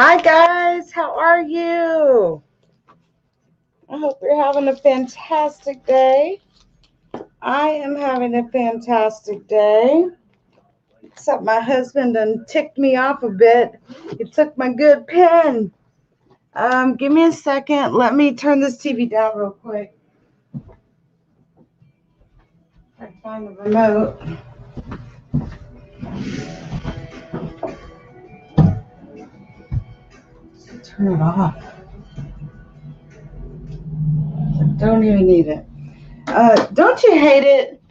Hi guys, how are you? I hope you're having a fantastic day. I am having a fantastic day. Except my husband done ticked me off a bit. He took my good pen. Give me a second. Let me turn this TV down real quick. I can find the remote. Turn it off. I don't even need it. Don't you hate it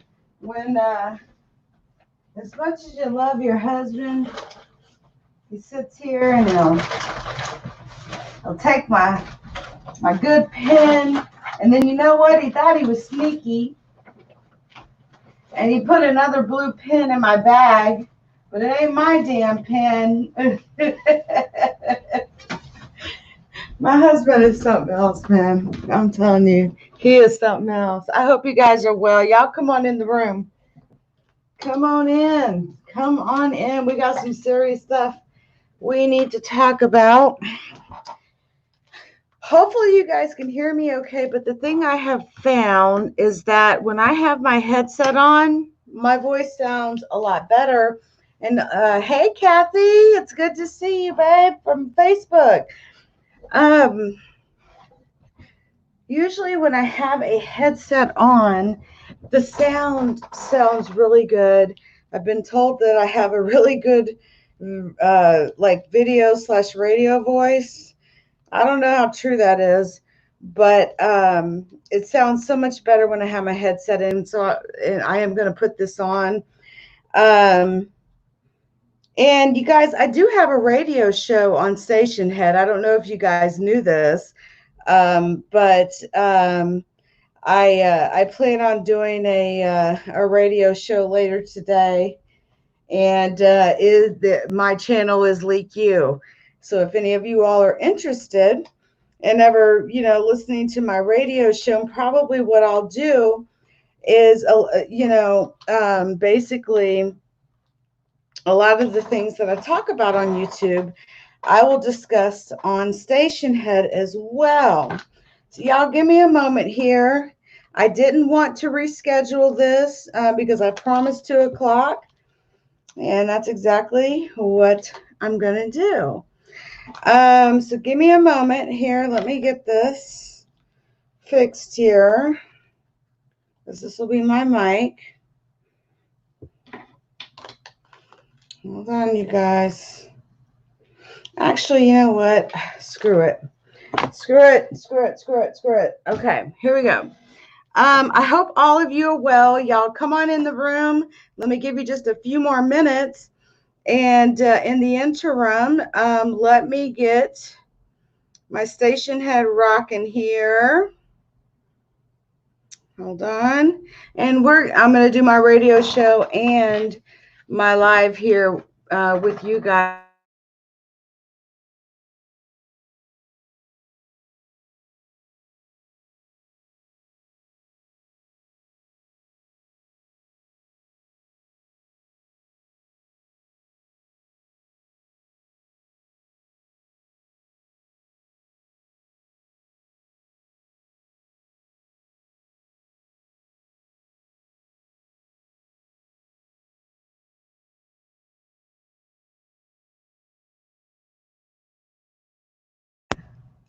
when, as much as you love your husband, he sits here and he'll take my good pen, and then you know what? He thought he was sneaky, and he put another blue pen in my bag, but it ain't my damn pen. My husband is something else, man. I'm telling you, he is something else. I hope you guys are well. Y'all come on in the room. Come on in. Come on in. We got some serious stuff we need to talk about. Hopefully you guys can hear me okay, but the thing I have found is that when I have my headset on, my voice sounds a lot better. And hey, Kathy, it's good to see you, babe, from Facebook. Usually when I have a headset on, the sound sounds really good. I've been told that I have a really good like video/radio voice. I don't know how true that is, but it sounds so much better when I have my headset in. So I am going to put this on. And you guys, I do have a radio show on Station Head. I don't know if you guys knew this, but I plan on doing a radio show later today, and my channel is LeakYou. So if any of you all are interested and ever, listening to my radio show, probably what I'll do is, basically a lot of the things that I talk about on YouTube, I will discuss on Station Head as well. So y'all give me a moment here. I didn't want to reschedule this because I promised 2 o'clock, and that's exactly what I'm going to do. So give me a moment here. Let me get this fixed here, because this will be my mic. Hold on, you guys. Actually, you know what? Screw it. Okay, here we go. I hope all of you are well. Y'all come on in the room. Let me give you just a few more minutes. And in the interim, let me get my Station Head rocking here. Hold on. And I'm going to do my radio show and my live here with you guys.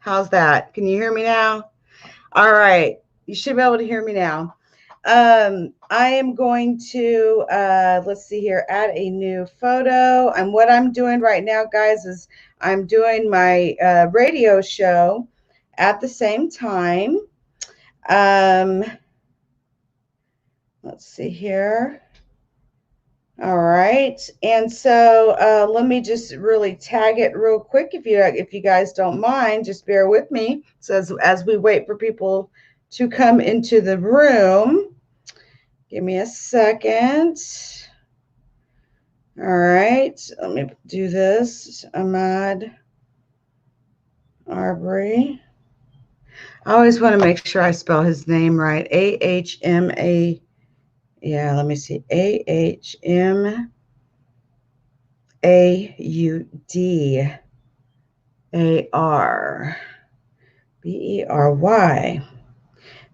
How's that? Can you hear me now? All right. You should be able to hear me now. I am going to, let's see here, add a new photo. And what I'm doing right now, guys, is I'm doing my radio show at the same time. Let's see here. All right. And so let me just really tag it real quick. If you guys don't mind, just bear with me. So as we wait for people to come into the room, give me a second. All right. Let me do this. Ahmaud Arbery. I always want to make sure I spell his name right. A-H-M-A. Yeah, let me see. A-H-M-A-U-D. Arbery.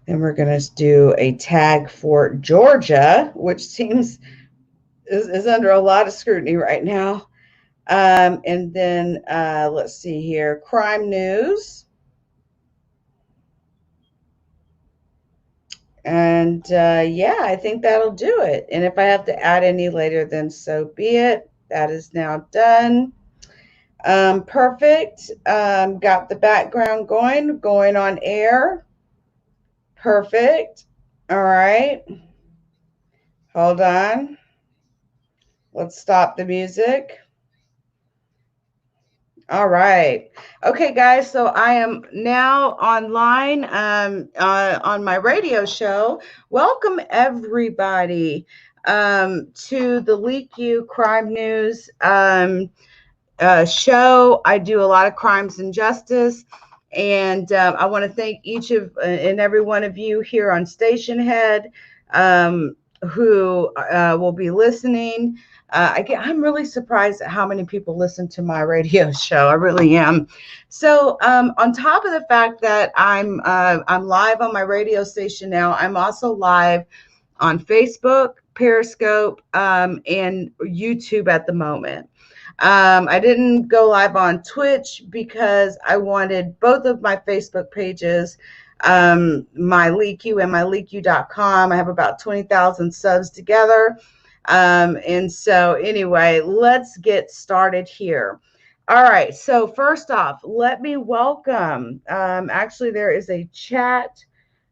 Then we're going to do a tag for Georgia, which seems is under a lot of scrutiny right now. And then let's see here, crime news. And yeah, I think that'll do it. And if I have to add any later, then so be it. That is now done. Perfect. Got the background going on air. Perfect. All right. Hold on. Let's stop the music. All right. Okay, guys. So I am now online on my radio show. Welcome, everybody, to the LeakYou Crime News show. I do a lot of crimes and justice. And I want to thank each of and every one of you here on Station Head who will be listening. I'm really surprised at how many people listen to my radio show. I really am. So on top of the fact that I'm live on my radio station now, I'm also live on Facebook, Periscope, and YouTube at the moment. I didn't go live on Twitch because I wanted both of my Facebook pages, my LeakYou and my LeakYou.com. I have about 20,000 subs together. And so anyway, let's get started here. All right. So first off, let me welcome, actually there is a chat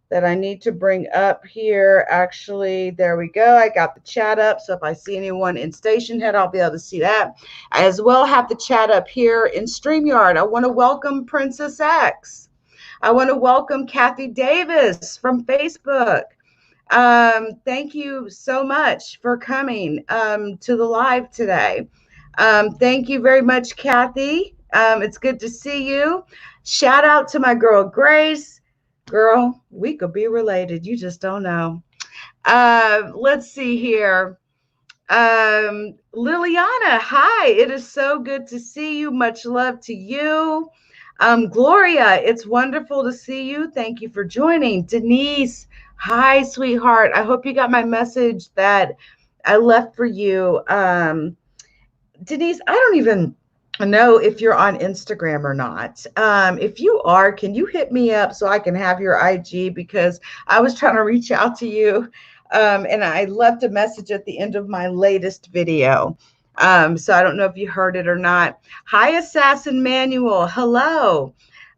that I need to bring up here. Actually, there we go. I got the chat up. So if I see anyone in Station Head, I'll be able to see that. I as well have the chat up here in StreamYard. I want to welcome Princess X. I want to welcome Kathy Davis from Facebook. Thank you so much for coming to the live today. Thank you very much, Kathy. It's good to see you. Shout out to my girl, Grace. Girl, we could be related. You just don't know. Let's see here. Liliana, hi. It is so good to see you. Much love to you. Gloria, it's wonderful to see you. Thank you for joining. Denise, hi, sweetheart. I hope you got my message that I left for you. Denise, I don't even know if you're on Instagram or not. If you are, can you hit me up so I can have your IG, because I was trying to reach out to you and I left a message at the end of my latest video. So I don't know if you heard it or not. Hi, Assassin Manual. Hello.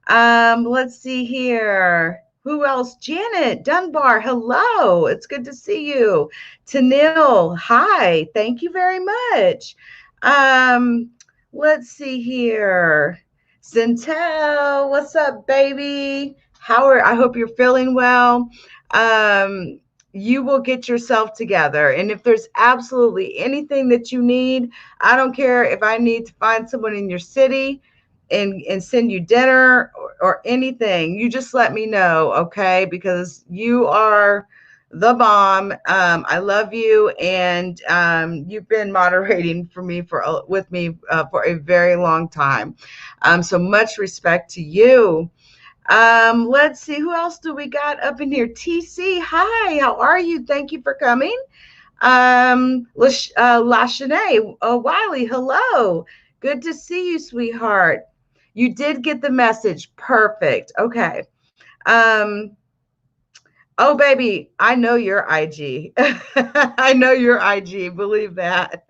Let's see here. Who else? Janet Dunbar. Hello. It's good to see you. Tanil. Hi. Thank you very much. Let's see here. Centel, what's up, baby? I hope you're feeling well. You will get yourself together. And if there's absolutely anything that you need, I don't care if I need to find someone in your city and send you dinner or anything. You just let me know, okay? Because you are the bomb. I love you, and you've been moderating with me for a very long time. So much respect to you. Let's see, who else do we got up in here? TC, hi, how are you? Thank you for coming. Lashanae Wiley, hello. Good to see you, sweetheart. You did get the message. Perfect. Okay. Oh, baby, I know your IG. I know your IG. Believe that.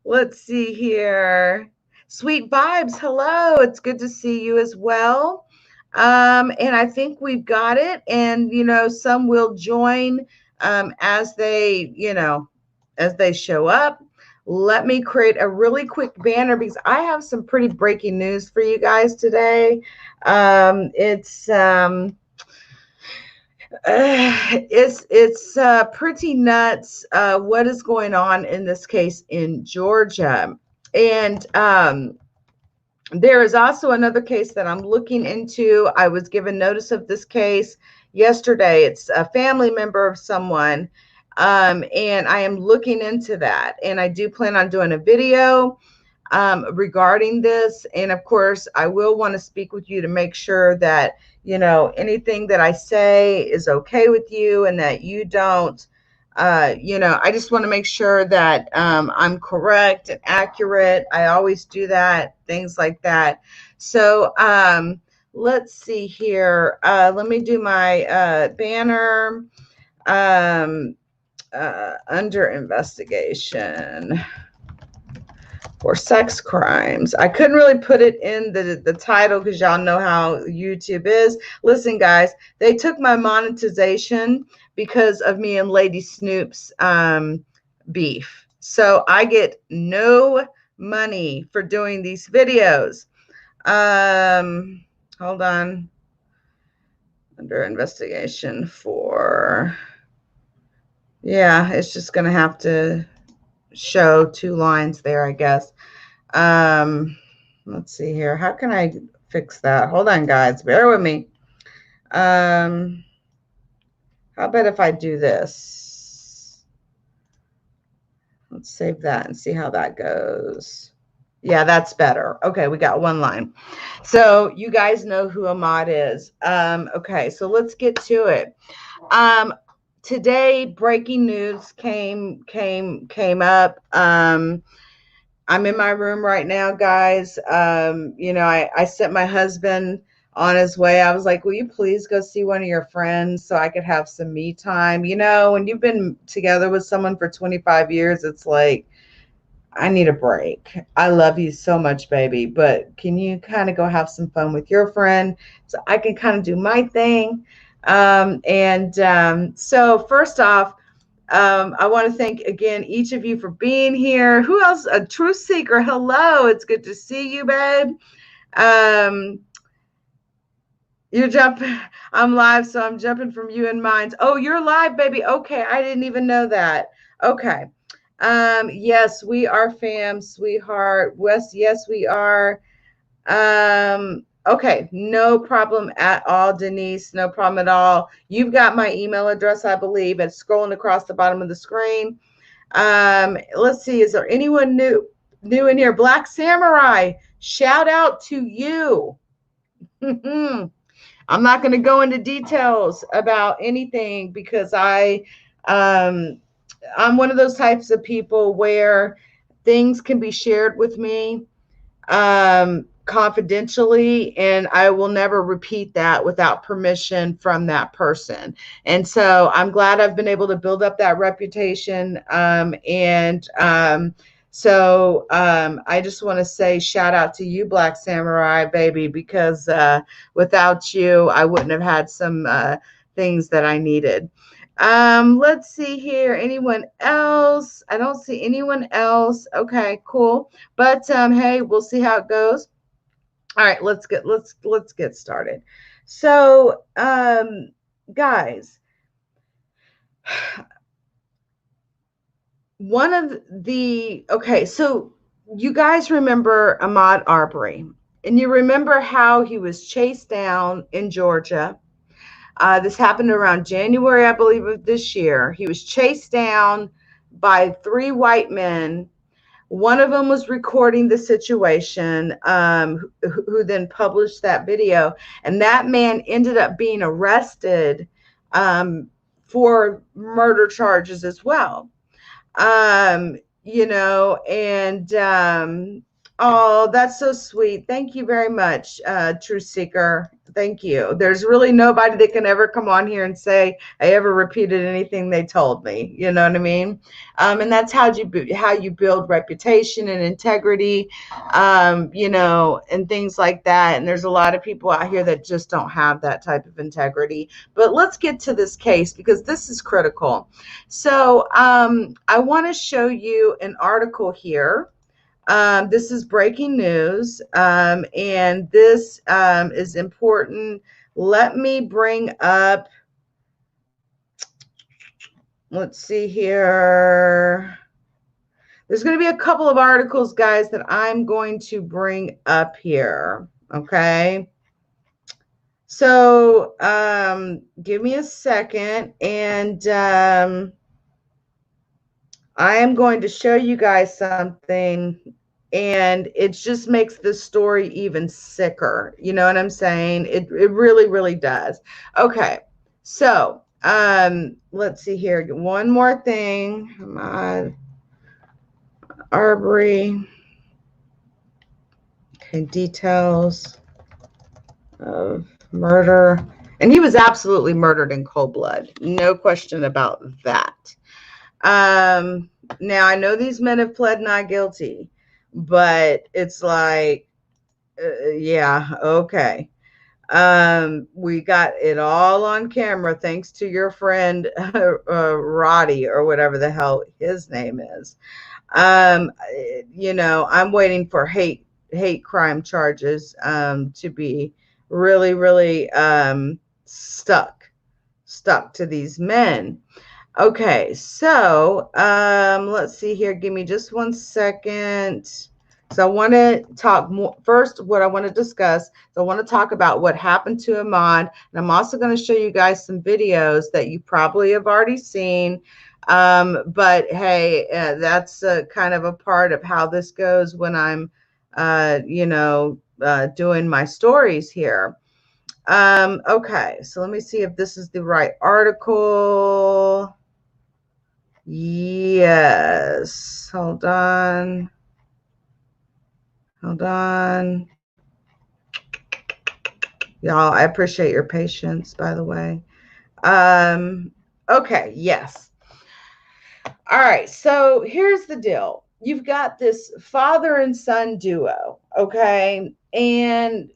Let's see here. Sweet Vibes. Hello. It's good to see you as well. And I think we've got it. And, some will join as they show up. Let me create a really quick banner because I have some pretty breaking news for you guys today. It's pretty nuts what is going on in this case in Georgia. And there is also another case that I'm looking into. I was given notice of this case yesterday. It's a family member of someone, and I am looking into that. And I do plan on doing a video. regarding this. And of course, I will want to speak with you to make sure that, you know, anything that I say is okay with you and that you don't, you know, I just want to make sure that I'm correct and accurate. I always do that, things like that. So let's see here. Let me do my banner under investigation for sex crimes. I couldn't really put it in the title because y'all know how YouTube is. Listen, guys, they took my monetization because of me and Lady Snoop's beef. So I get no money for doing these videos. Hold on. Under investigation for, yeah, it's just going to have to show 2 lines there, I guess. Let's see here. How can I fix that? Hold on, guys. Bear with me. How about if I do this? Let's save that and see how that goes. Yeah, that's better. Okay, we got 1 line. So you guys know who Ahmaud is. Okay, so let's get to it. Today, breaking news came up. I'm in my room right now, guys. You know, I sent my husband on his way. I was like, will you please go see one of your friends so I could have some me time? You know, when you've been together with someone for 25 years, it's like, I need a break. I love you so much, baby, but can you kind of go have some fun with your friend so I can kind of do my thing? So first off, I want to thank again each of you for being here. Who else? A truth seeker. Hello, it's good to see you, babe. You're jumping. I'm live, so I'm jumping from you and mine. Oh, you're live, baby. Okay, I didn't even know that. Okay. Yes, we are fam, sweetheart. Wes, yes, we are. Okay, no problem at all, Denise. No problem at all. You've got my email address, I believe. It's scrolling across the bottom of the screen. Let's see. Is there anyone new in here? Black Samurai, shout out to you. I'm not going to go into details about anything because I'm one of those types of people where things can be shared with me confidentially, and I will never repeat that without permission from that person. And so I'm glad I've been able to build up that reputation. So I just want to say shout out to you, Black Samurai, baby, because without you, I wouldn't have had some things that I needed. Let's see here. Anyone else? I don't see anyone else. Okay, cool. But hey, we'll see how it goes. All right, let's get started. So, guys, so you guys remember Ahmaud Arbery, and you remember how he was chased down in Georgia. This happened around January, I believe, of this year. He was chased down by 3 white men. One of them was recording the situation, who then published that video. And that man ended up being arrested for murder charges as well. You know, and oh, that's so sweet. Thank you very much, Truth Seeker. Thank you. There's really nobody that can ever come on here and say I ever repeated anything they told me. You know what I mean? And that's how you build reputation and integrity, you know, and things like that. And there's a lot of people out here that just don't have that type of integrity. But let's get to this case because this is critical. So I want to show you an article here. This is breaking news, and this is important. Let me bring up, let's see here. There's going to be a couple of articles, guys, that I'm going to bring up here, okay? So give me a second, and I am going to show you guys something And it just makes this story even sicker. You know what I'm saying? It really, really does. Okay. So, let's see here. One more thing. Ahmaud Arbery. Okay, details of murder. And he was absolutely murdered in cold blood. No question about that. Now I know these men have pled not guilty, but it's like, yeah, okay. We got it all on camera thanks to your friend Roddie, or whatever the hell his name is. I'm waiting for hate crime charges to be really, really stuck to these men. Okay, so let's see here. Give me just 1 second. So I want to talk more first. What I want to discuss. So I want to talk about what happened to Ahmaud, and I'm also going to show you guys some videos that you probably have already seen. But hey, that's kind of a part of how this goes when I'm, doing my stories here. Okay, so let me see if this is the right article. Yes. Hold on. Y'all, I appreciate your patience, by the way. Okay, yes. All right, so here's the deal. You've got this father and son duo, okay? And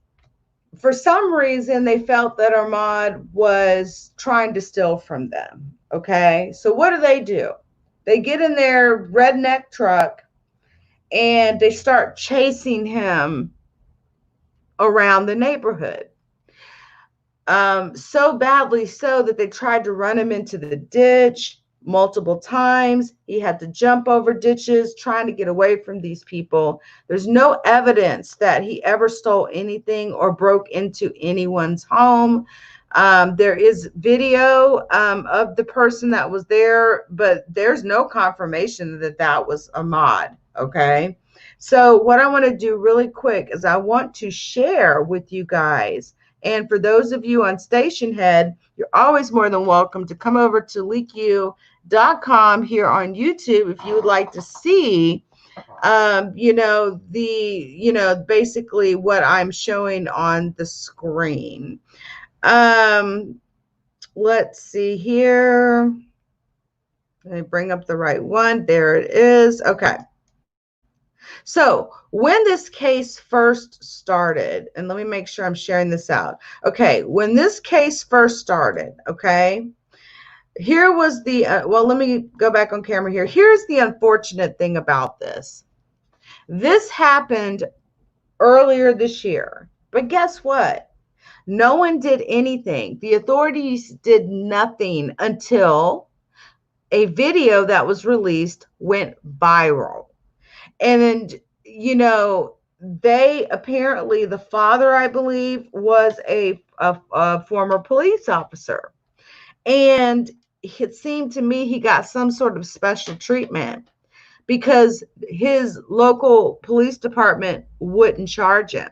for some reason, they felt that Ahmaud was trying to steal from them, okay? So what do? They get in their redneck truck and they start chasing him around the neighborhood. So badly so that they tried to run him into the ditch multiple times. He had to jump over ditches trying to get away from these people. There's no evidence that he ever stole anything or broke into anyone's home. There is video of the person that was there, but there's no confirmation that that was Ahmaud. Okay. So what I want to do really quick is I want to share with you guys. And for those of you on Stationhead, you're always more than welcome to come over to LeakYou.com here on YouTube if you would like to see, basically what I'm showing on the screen. Let's see here. Let me bring up the right one. There it is. Okay. So when this case first started, and let me make sure I'm sharing this out. Okay, when this case first started, okay, here was the, well, let me go back on camera here. Here's the unfortunate thing about this. This happened earlier this year, but guess what? No one did anything. The authorities did nothing until a video that was released went viral. And they apparently, the father, I believe, was a former police officer. And it seemed to me he got some sort of special treatment because his local police department wouldn't charge him.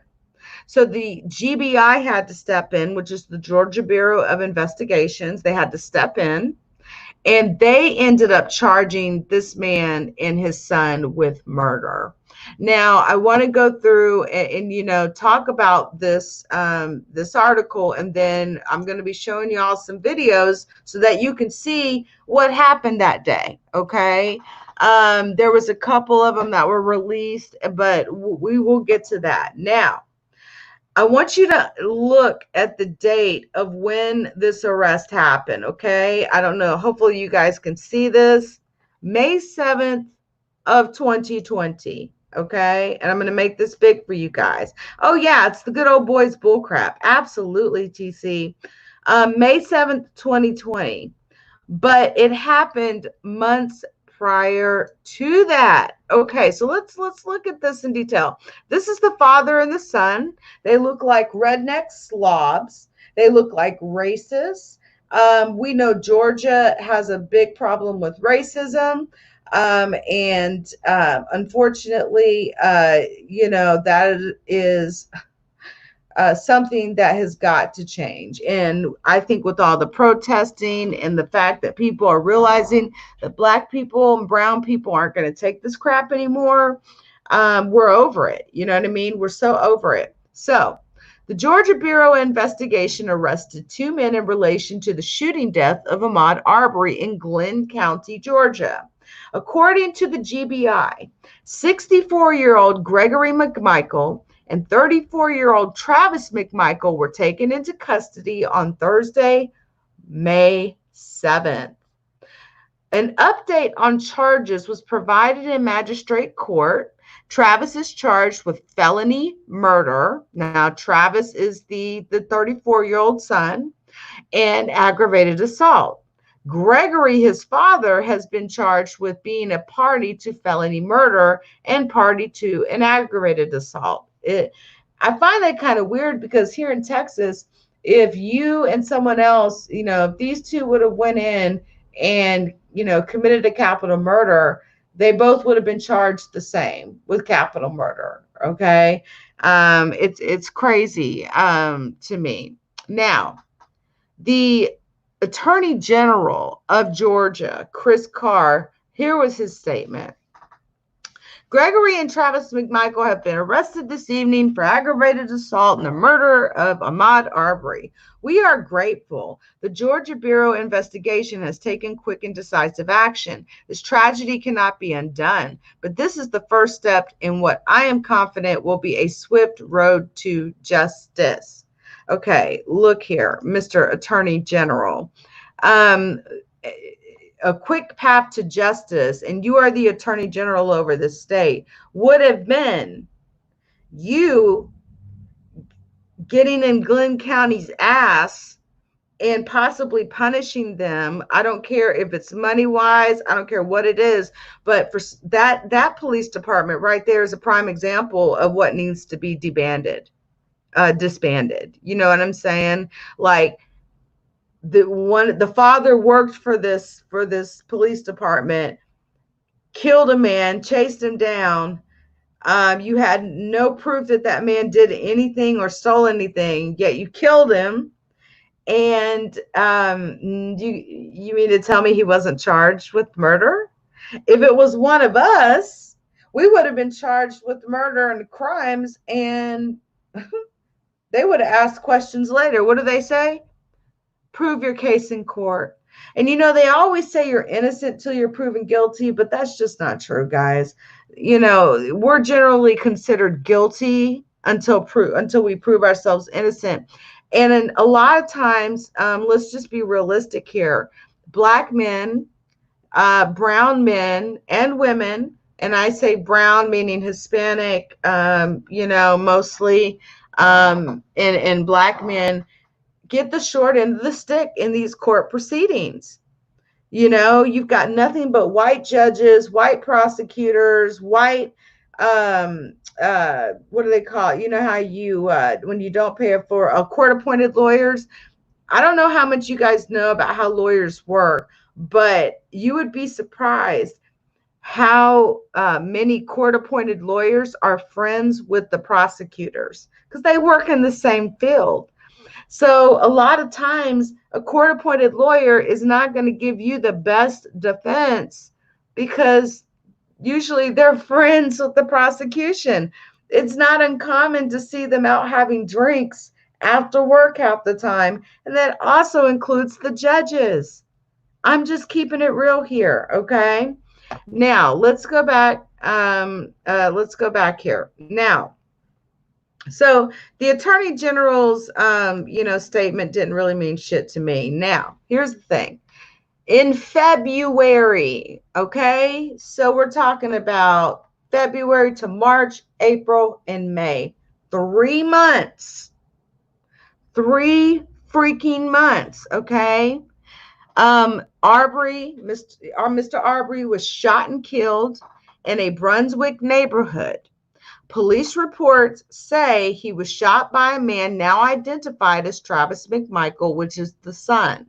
So the GBI had to step in, which is the Georgia Bureau of Investigations. They had to step in. And they ended up charging this man and his son with murder. Now, I want to go through and talk about this this article, and then I'm going to be showing you all some videos so that you can see what happened that day. Okay, there was a couple of them that were released, but we will get to that now. I want you to look at the date of when this arrest happened, okay? I don't know. Hopefully you guys can see this. May 7th of 2020, okay? And I'm going to make this big for you guys. Oh, yeah, it's the good old boys bullcrap. Absolutely, TC. May 7th, 2020. But it happened months prior to that. Okay, so let's look at this in detail. This is the father and the son. They look like redneck slobs. They look like racists. We know Georgia has a big problem with racism. Unfortunately, that is something that has got to change. And I think with all the protesting and the fact that people are realizing that Black people and brown people aren't going to take this crap anymore, we're over it. You know what I mean? We're so over it. So the Georgia Bureau of Investigation arrested 2 men in relation to the shooting death of Ahmaud Arbery in Glenn County, Georgia. According to the GBI, 64-year-old Gregory McMichael and 34-year-old Travis McMichael were taken into custody on Thursday, May 7th. An update on charges was provided in magistrate court. Travis is charged with felony murder. Now, Travis is the 34-year-old son, and aggravated assault. Gregory, his father, has been charged with being a party to felony murder and party to an aggravated assault. I find that kind of weird because here in Texas, if you and someone else, if these two would have went in and, committed a capital murder, they both would have been charged the same with capital murder. Okay. It's crazy to me. Now, the Attorney General of Georgia, Chris Carr, here was his statement. Gregory and Travis McMichael have been arrested this evening for aggravated assault and the murder of Ahmaud Arbery. We are grateful. The Georgia Bureau of Investigation has taken quick and decisive action. This tragedy cannot be undone, but this is the first step in what I am confident will be a swift road to justice. Okay, look here, Mr. Attorney General. A quick path to justice, and you are the Attorney General over the state, would have been you getting in Glenn County's ass and possibly punishing them. I don't care if it's money-wise. I don't care what it is. But for that police department right there is a prime example of what needs to be disbanded. You know what I'm saying? Like, the father worked for this police department, killed a man, chased him down. You had no proof that man did anything or stole anything, yet you killed him. And you mean to tell me he wasn't charged with murder? If it was one of us, we would have been charged with murder and crimes, and they would have asked questions later. What do they say? Prove your case in court. And they always say you're innocent till you're proven guilty, but that's just not true, guys. We're generally considered guilty until we prove ourselves innocent. And in a lot of times, let's just be realistic here. Black men, brown men, and women, and I say brown meaning Hispanic, mostly, and black men, get the short end of the stick in these court proceedings. You've got nothing but white judges, white prosecutors, white, what do they call it? You know how you, when you don't pay for a court-appointed lawyers. I don't know how much you guys know about how lawyers work, but you would be surprised how many court-appointed lawyers are friends with the prosecutors because they work in the same field. So a lot of times a court-appointed lawyer is not going to give you the best defense because usually they're friends with the prosecution. It's not uncommon to see them out having drinks after work half the time. And that also includes the judges. I'm just keeping it real here. Okay. Now let's go back. Here. Now, so the Attorney General's, statement didn't really mean shit to me. Now, here's the thing. In February, okay, so we're talking about February to March, April, and May. 3 months. 3 freaking months, okay? Mr. Arbery was shot and killed in a Brunswick neighborhood. Police reports say he was shot by a man now identified as Travis McMichael, which is the son.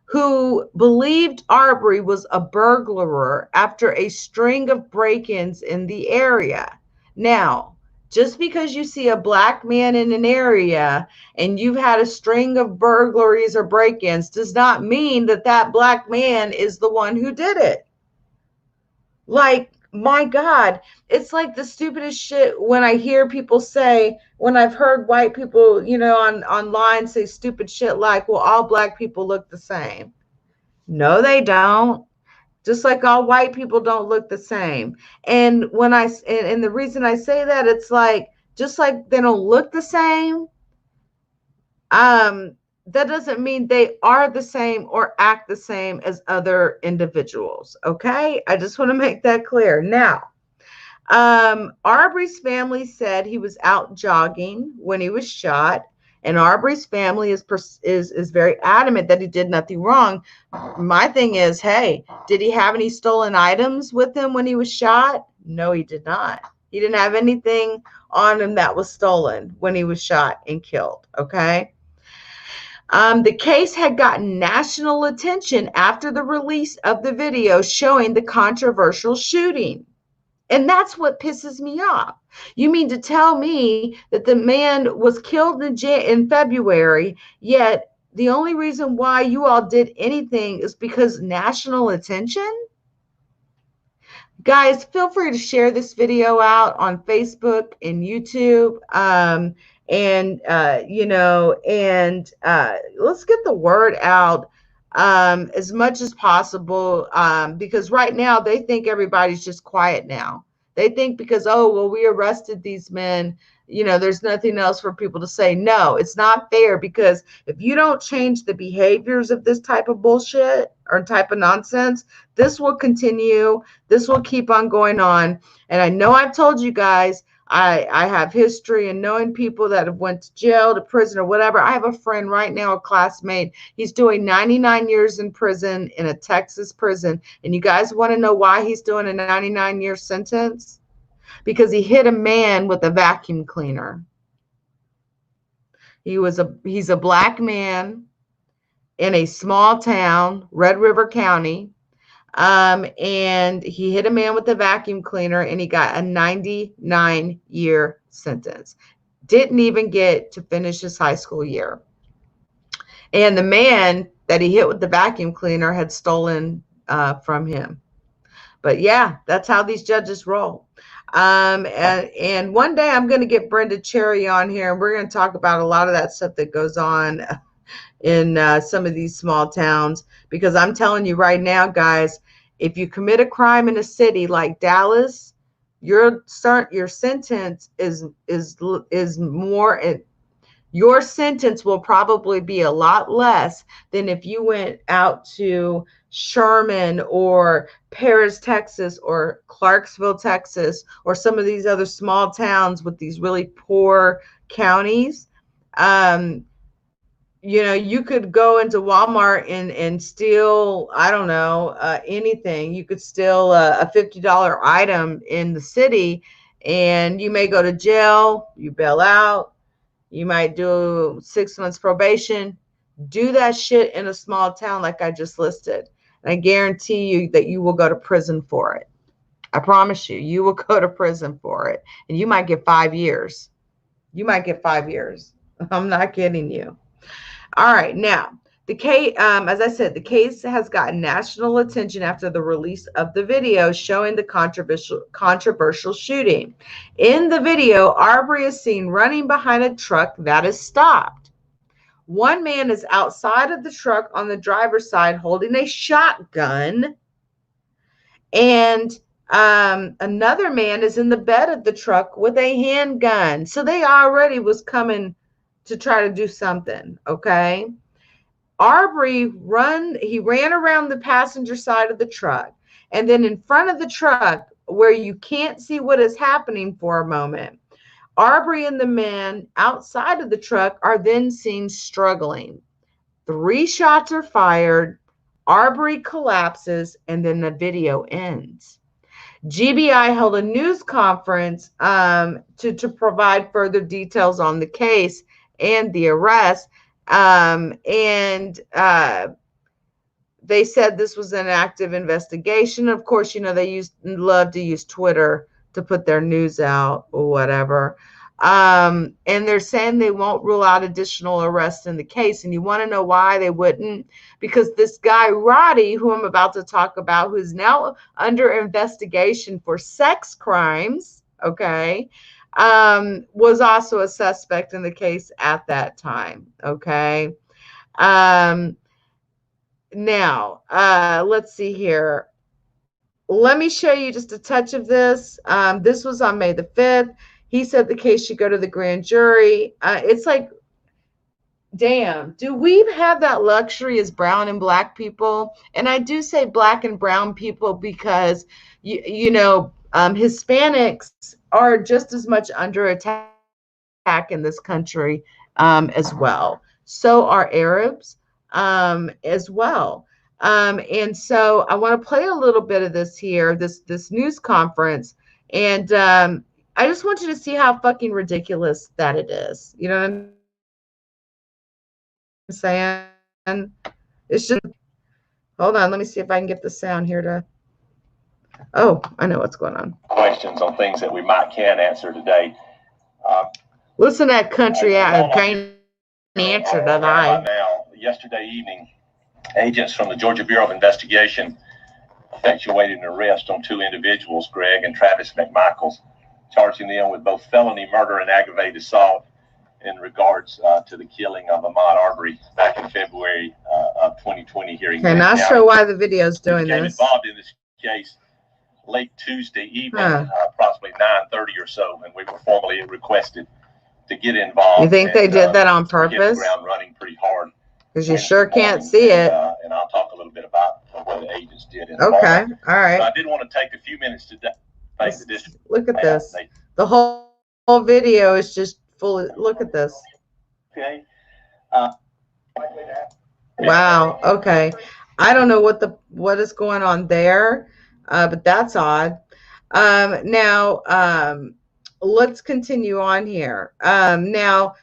who believed Arbery was a burglar after a string of break-ins in the area. Now, just because you see a black man in an area and you've had a string of burglaries or break-ins does not mean that that black man is the one who did it. Like, my God, it's like the stupidest shit when I hear people say, when I've heard white people, online say stupid shit like, well, all black people look the same. No, they don't. Just like all white people don't look the same. And and the reason I say that, it's like, just like they don't look the same, that doesn't mean they are the same or act the same as other individuals. Okay, I just want to make that clear. Now, Arbery's family said he was out jogging when he was shot, and Arbery's family is very adamant that he did nothing wrong. My thing is, hey, did he have any stolen items with him when he was shot? No, he did not. He didn't have anything on him that was stolen when he was shot and killed. Okay. The case had gotten national attention after the release of the video showing the controversial shooting. And that's what pisses me off. You mean to tell me that the man was killed in February, yet the only reason why you all did anything is because national attention? Guys, feel free to share this video out on Facebook and YouTube. Let's get the word out as much as possible, because right now they think everybody's just quiet now. They think because, oh, well, we arrested these men, there's nothing else for people to say. No, it's not fair, because if you don't change the behaviors of this type of bullshit or type of nonsense, this will continue. This will keep on going on. And I know I've told you guys, I have history in knowing people that have went to jail, to prison, or whatever. I have a friend right now, a classmate. He's doing 99 years in prison, in a Texas prison. And you guys want to know why he's doing a 99-year sentence? Because he hit a man with a vacuum cleaner. He's a black man in a small town, Red River County. And he hit a man with a vacuum cleaner, and he got a 99-year sentence. Didn't even get to finish his high school year. And the man that he hit with the vacuum cleaner had stolen from him. But yeah, that's how these judges roll. And one day I'm going to get Brenda Cherry on here, and we're going to talk about a lot of that stuff that goes on in some of these small towns, because I'm telling you right now, guys, if you commit a crime in a city like Dallas, your sentence is more. Your sentence will probably be a lot less than if you went out to Sherman or Paris, Texas, or Clarksville, Texas, or some of these other small towns with these really poor counties. You could go into Walmart and steal, I don't know, anything. You could steal a $50 item in the city, and you may go to jail, you bail out, you might do 6 months probation. Do that shit in a small town like I just listed, and I guarantee you that you will go to prison for it. I promise you, you will go to prison for it, and you might get 5 years. You might get 5 years. I'm not kidding you. All right, now the case, as I said, the case has gotten national attention after the release of the video showing the controversial shooting. In the video, Arbery is seen running behind a truck that is stopped. One man is outside of the truck on the driver's side holding a shotgun, and another man is in the bed of the truck with a handgun. So they already was coming to try to do something, okay? Arbery ran around the passenger side of the truck, and then in front of the truck, where you can't see what is happening for a moment, Arbery and the man outside of the truck are then seen struggling. 3 shots are fired, Arbery collapses, and then the video ends. GBI held a news conference to provide further details on the case and the arrest. They said this was an active investigation. Of course, you know, they love to use Twitter to put their news out or whatever. And they're saying they won't rule out additional arrests in the case. And you want to know why they wouldn't? Because this guy, Roddie, who I'm about to talk about, who's now under investigation for sex crimes, okay, was also a suspect in the case at that time, okay? Now, let's see here. Let me show you just a touch of this. This was on May the 5th. He said the case should go to the grand jury. It's like, damn, do we have that luxury as brown and black people? And I do say black and brown people because, you know, Hispanics are just as much under attack in this country as well. So are Arabs as well. And so I want to play a little bit of this here, this news conference. And I just want you to see how fucking ridiculous that it is. You know what I'm saying? It's just, hold on, let me see if I can get the sound here to, oh, I know what's going on. Questions on things that we can answer today. Listen to that country out, can't answer that I. Now, yesterday evening, agents from the Georgia Bureau of Investigation effectuated an arrest on 2 individuals, Greg and Travis McMichaels, charging them with both felony murder and aggravated assault in regards to the killing of Ahmaud Arbery back in February of 2020 here in Okay, not sure why the video's doing this. Involved in this case late Tuesday evening, approximately 9:30 or so, and we were formally requested to get involved. You think they did that on purpose? Hit the ground running pretty hard. Because you sure can't see it. And I'll talk a little bit about what the agents did. Okay, all right. So I did want to take a few minutes to thank the district. Look at this. The whole video is just full of, look at this. Okay. Wow, okay. I don't know what is going on there, but that's odd. Now, let's continue on here. Now,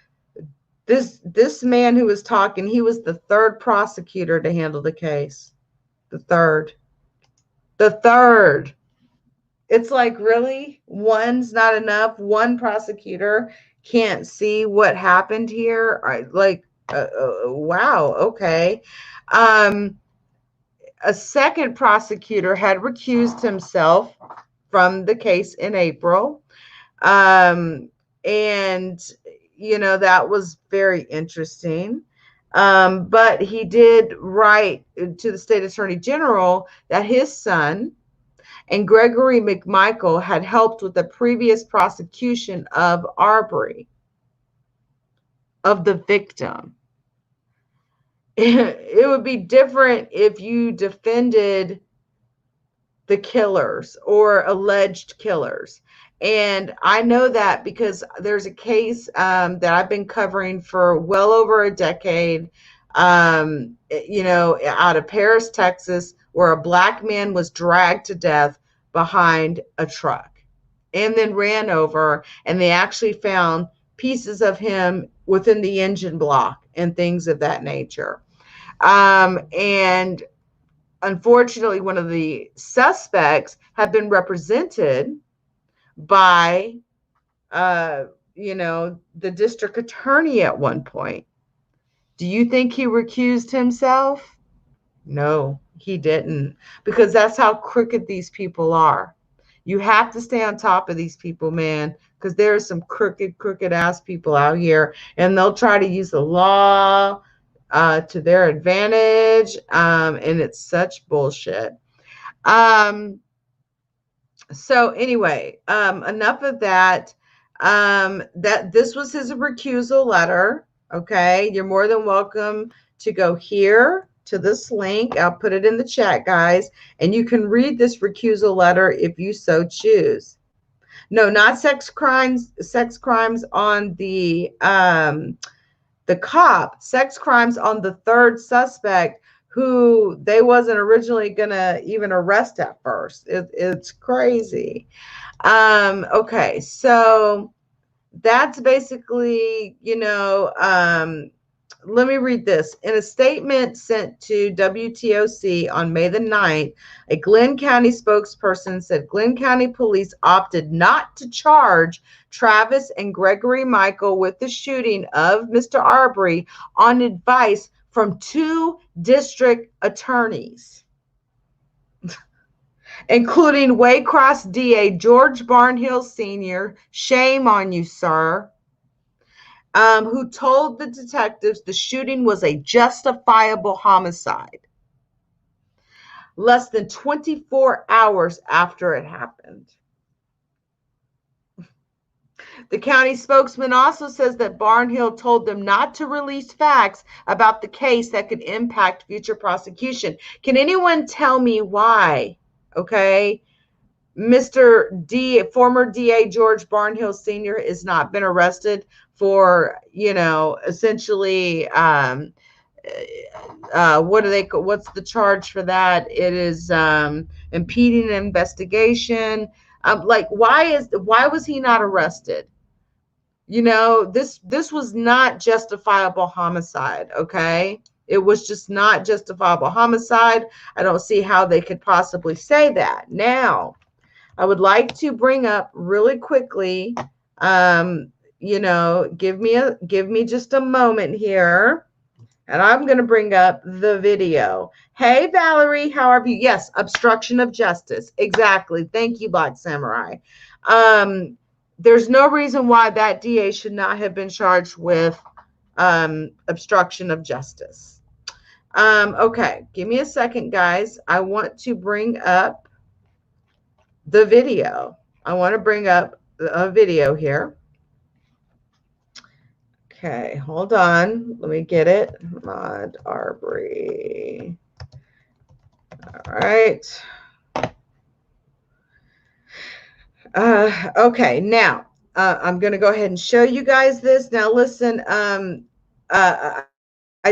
this man who was talking, he was the 3rd prosecutor to handle the case. The third. It's like, really? One's not enough? One prosecutor can't see what happened here? Wow, okay. A second prosecutor had recused himself from the case in April. And, you know, that was very interesting. But he did write to the state attorney general that his son and Gregory McMichael had helped with the previous prosecution of Arbery, of the victim. It would be different if you defended the killers or alleged killers. And I know that because there's a case that I've been covering for well over a decade, you know, out of Paris, Texas, where a black man was dragged to death behind a truck and then ran over, and they actually found pieces of him within the engine block and things of that nature. And unfortunately, one of the suspects had been represented by, you know, the district attorney at one point. Do you think he recused himself? No, he didn't, because that's how crooked these people are. You have to stay on top of these people, man, because there are some crooked ass people out here, and they'll try to use the law to their advantage, and it's such bullshit. So anyway, enough of that. This was his recusal letter. Okay, you're more than welcome to go here to this link. I'll put it in the chat, guys, and you can read this recusal letter if you so choose. No, not sex crimes on the cop, sex crimes on the 3rd suspect, who they wasn't originally gonna even arrest at first. It's crazy. Okay, so that's basically, you know, let me read this. In a statement sent to WTOC on May the 9th, a Glenn County spokesperson said Glenn County police opted not to charge Travis and Gregory Michael with the shooting of Mr. Arbery on advice from 2 district attorneys, including Waycross DA George Barnhill Sr., shame on you, sir, who told the detectives the shooting was a justifiable homicide less than 24 hours after it happened. The county spokesman also says that Barnhill told them not to release facts about the case that could impact future prosecution. Can anyone tell me why? Okay. Former DA George Barnhill Sr. has not been arrested for, essentially, what's the charge for that? It is impeding an investigation. Why was he not arrested? This was not justifiable homicide, okay? It was just not justifiable homicide. I don't see how they could possibly say that. Now, I would like to bring up really quickly, give me just a moment here, and I'm going to bring up the video. Hey, Valerie, how are you? Yes, obstruction of justice. Exactly. Thank you, Black Samurai. There's no reason why that DA should not have been charged with obstruction of justice. Okay, give me a second, guys. I want to bring up the video. I want to bring up a video here. Okay, hold on. Let me get it. Ahmaud Arbery. All right. Okay, now I'm going to go ahead and show you guys this. Now, listen, I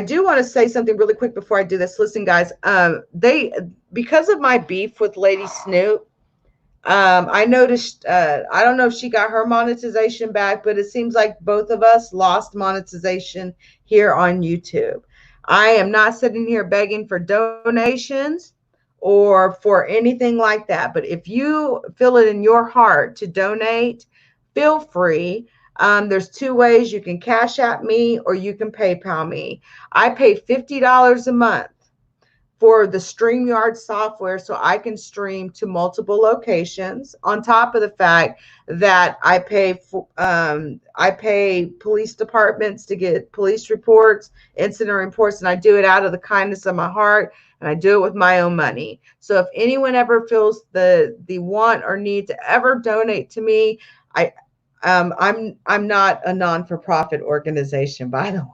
do want to say something really quick before I do this. Listen, guys, because of my beef with Lady Snoop, I noticed, I don't know if she got her monetization back, but it seems like both of us lost monetization here on YouTube. I am not sitting here begging for donations or for anything like that. But if you feel it in your heart to donate, feel free. There's 2 ways. You can Cash App me or you can PayPal me. I pay $50 a month for the StreamYard software so I can stream to multiple locations, on top of the fact that I pay police departments to get police reports, incident reports, and I do it out of the kindness of my heart, and I do it with my own money. So if anyone ever feels the want or need to ever donate to me, I'm not a non-for-profit organization, by the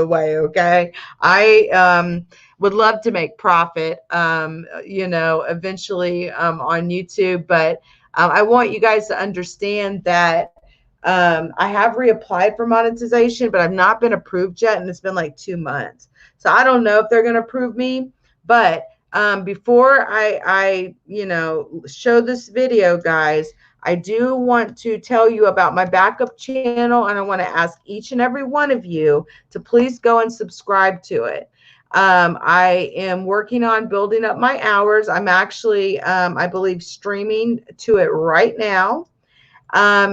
way, okay? I would love to make profit, eventually on YouTube, but I want you guys to understand that I have reapplied for monetization, but I've not been approved yet, and it's been like 2 months. So I don't know if they're going to approve me, but before I show this video, guys, I do want to tell you about my backup channel, and I want to ask each and every one of you to please go and subscribe to it. I am working on building up my hours. I'm actually, I believe, streaming to it right now. I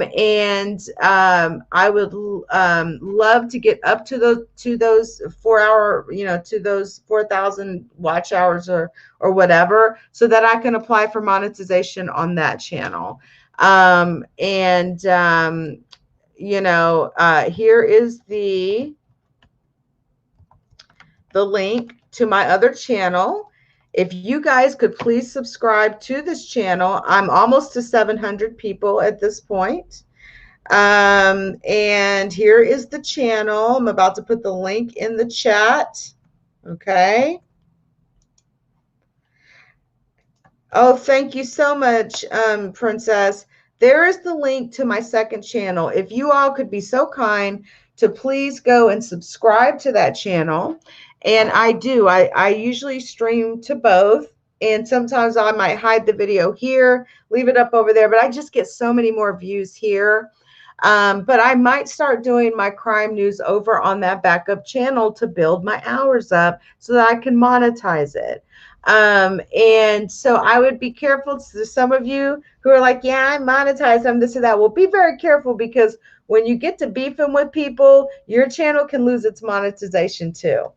would love to get up to those 4-hour, to those 4,000 watch hours or whatever, so that I can apply for monetization on that channel. Here is the link to my other channel. If you guys could please subscribe to this channel. I'm almost to 700 people at this point. And here is the channel. I'm about to put the link in the chat. Okay. Oh, thank you so much, Princess. There is the link to my second channel. If you all could be so kind to please go and subscribe to that channel. And I do. I usually stream to both. And sometimes I might hide the video here, leave it up over there. But I just get so many more views here. But I might start doing my crime news over on that backup channel to build my hours up so that I can monetize it. And so I would be careful. To some of you who are like, yeah, I monetize them, this or that. Well, be very careful, because when you get to beefing with people, your channel can lose its monetization too.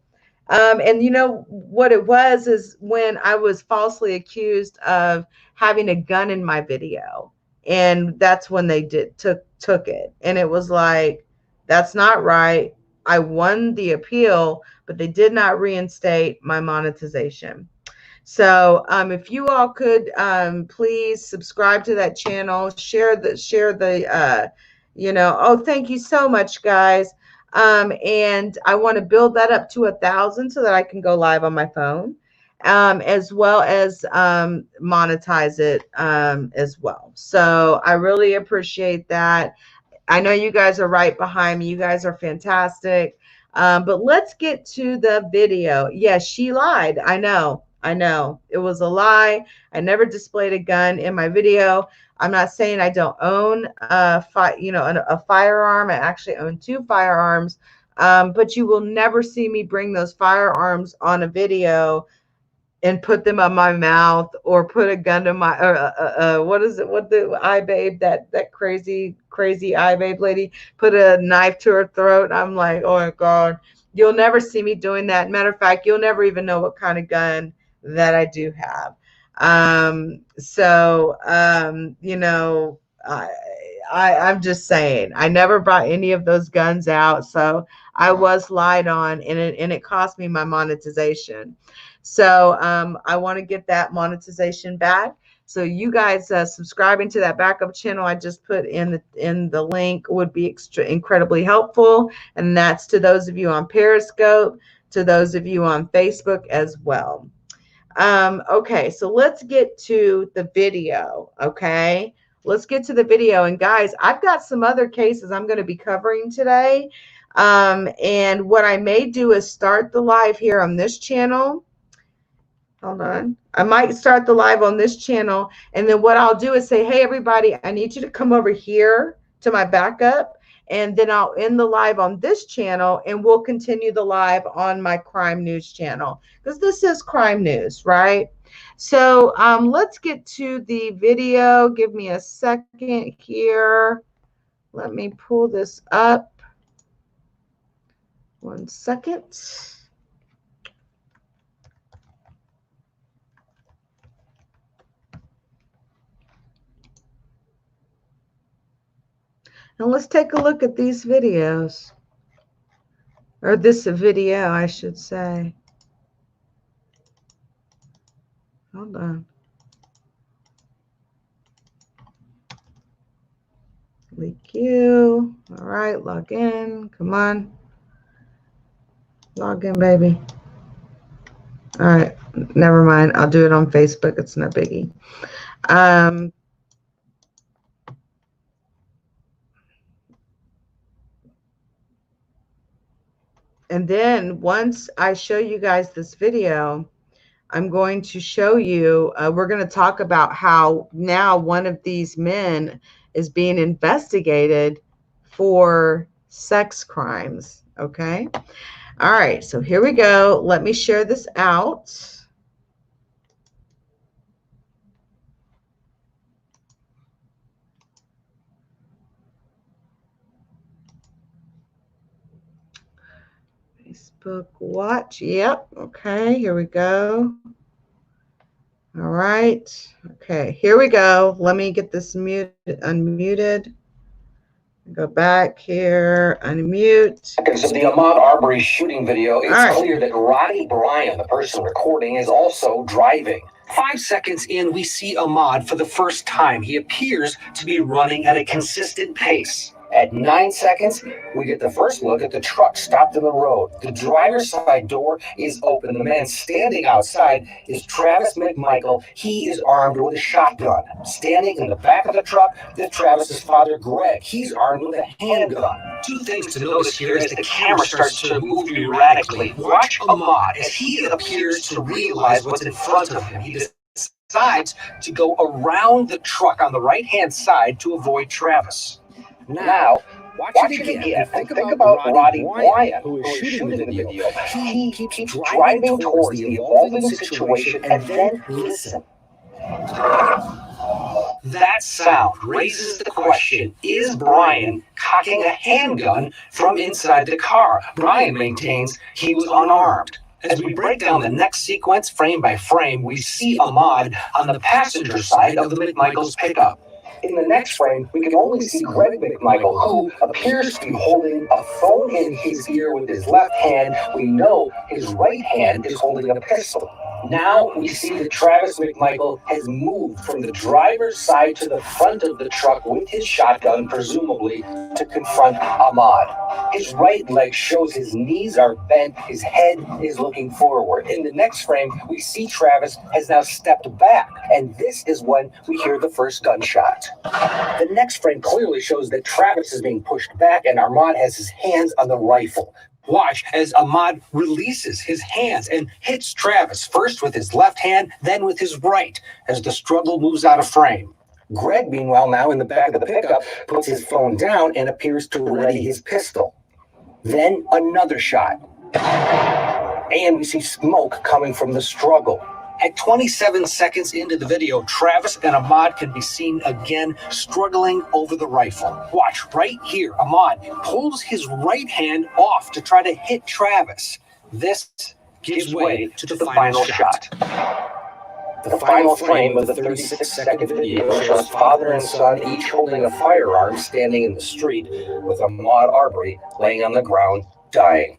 And you know what it was is when I was falsely accused of having a gun in my video, and that's when they took it, and it was like, that's not right. I won the appeal, but they did not reinstate my monetization. So if you all could please subscribe to that channel, share the oh, thank you so much, guys. And I want to build that up to 1,000 so that I can go live on my phone, as well as monetize it as well. So I really appreciate that. I know you guys are right behind me. You guys are fantastic. But let's get to the video. Yes, she lied. I know. It was a lie. I never displayed a gun in my video. I'm not saying I don't own a firearm. I actually own 2 firearms. But you will never see me bring those firearms on a video and put them on my mouth, or put a gun to my what is it, what the iBabe, that crazy iBabe lady, put a knife to her throat. I'm like, oh my God, you'll never see me doing that. Matter of fact, you'll never even know what kind of gun that I do have. I'm just saying, I never brought any of those guns out. So I was lied on, and it cost me my monetization. So I want to get that monetization back. So you guys subscribing to that backup channel I just put in the link would be incredibly helpful. And that's to those of you on Periscope, to those of you on Facebook as well. Okay, so let's get to the video. Okay, let's get to the video. And guys, I've got some other cases I'm going to be covering today. And what I may do is start the live here on this channel. Hold on. I might start the live on this channel, and then what I'll do is say, hey, everybody, I need you to come over here to my backup, and then I'll end the live on this channel, and we'll continue the live on my crime news channel, because this is crime news, right? So let's get to the video. Give me a second here. Let me pull this up. 1 second. Now let's take a look at these videos, or this video, I should say. Hold on. LeakYou. All right, log in. Come on. Log in, baby. All right, never mind. I'll do it on Facebook. It's no biggie. And then once I show you guys this video, I'm going to show you, we're going to talk about how now one of these men is being investigated for sex crimes. Okay. All right. So here we go. Let me share this out. Facebook watch. Yep. Okay. Here we go. All right. Okay. Here we go. Let me get this unmuted. Go back here. Unmute. Because of the Ahmaud Arbery shooting video, it's clear that Roddie Bryan, the person recording, is also driving. 5 seconds in, we see Ahmaud for the first time. He appears to be running at a consistent pace. At 9 seconds, we get the first look at the truck stopped in the road. The driver's side door is open. The man standing outside is Travis McMichael. He is armed with a shotgun. Standing in the back of the truck is Travis's father, Greg. He's armed with a handgun. 2 things to notice here as the camera starts to move erratically. Watch Ahmaud as he appears to realize what's in front of him. He decides to go around the truck on the right-hand side to avoid Travis. Now, watch it again and think about Roddie Bryan, who is shooting the video. He keeps driving towards the evolving situation, and then listen. That sound raises the question, is Bryan cocking a handgun from inside the car? Bryan maintains he was unarmed. As we break down the next sequence frame by frame, we see Ahmaud on the passenger side of the McMichael's pickup. In the next frame, we can only see Greg McMichael, who appears to be holding a phone in his ear with his left hand. We know his right hand is holding a pistol. Now we see that Travis McMichael has moved from the driver's side to the front of the truck with his shotgun, presumably to confront Ahmaud. His right leg shows his knees are bent, his head is looking forward. In the next frame, we see Travis has now stepped back, and this is when we hear the first gunshot. The next frame clearly shows that Travis is being pushed back and Ahmaud has his hands on the rifle. Watch as Ahmaud releases his hands and hits Travis, first with his left hand, then with his right, as the struggle moves out of frame. Greg, meanwhile, now in the back of the pickup, puts his phone down and appears to ready his pistol. Then another shot. And we see smoke coming from the struggle. At 27 seconds into the video, Travis and Ahmaud can be seen again struggling over the rifle. Watch right here. Ahmaud pulls his right hand off to try to hit Travis. This gives way to the final shot. The final frame of the 36-second video shows father and son each holding a firearm standing in the street with Ahmaud Arbery laying on the ground, dying.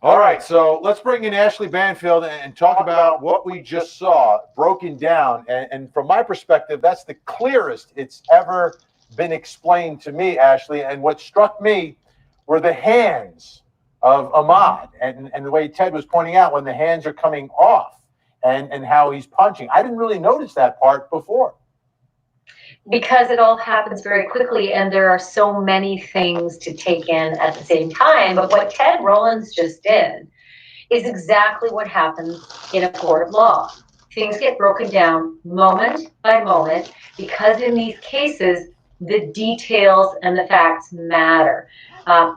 All right, so let's bring in Ashley Banfield and talk about what we just saw broken down. And from my perspective, that's the clearest it's ever been explained to me, Ashley. And what struck me were the hands of Ahmaud and the way Ted was pointing out when the hands are coming off and how he's punching. I didn't really notice that part before. Because it all happens very quickly and there are so many things to take in at the same time. But what Ted Rollins just did is exactly what happens in a court of law. Things get broken down moment by moment because in these cases, the details and the facts matter.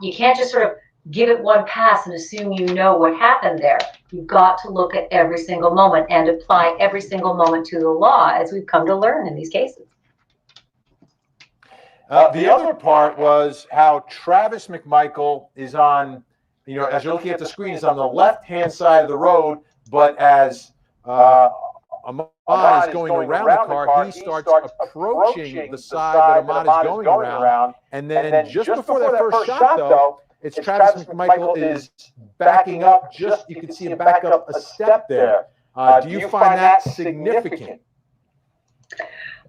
You can't just sort of give it one pass and assume you know what happened there. You've got to look at every single moment and apply every single moment to the law, as we've come to learn in these cases. The other part was how Travis McMichael is on, as you're looking at the screen, is on the left-hand side of the road, but as Ahmaud is going around the car, he starts approaching the side that Ahmaud is going around, and then just before that first shot, though, it's Travis McMichael is backing up, you can see him back up a step there. Do you find that significant?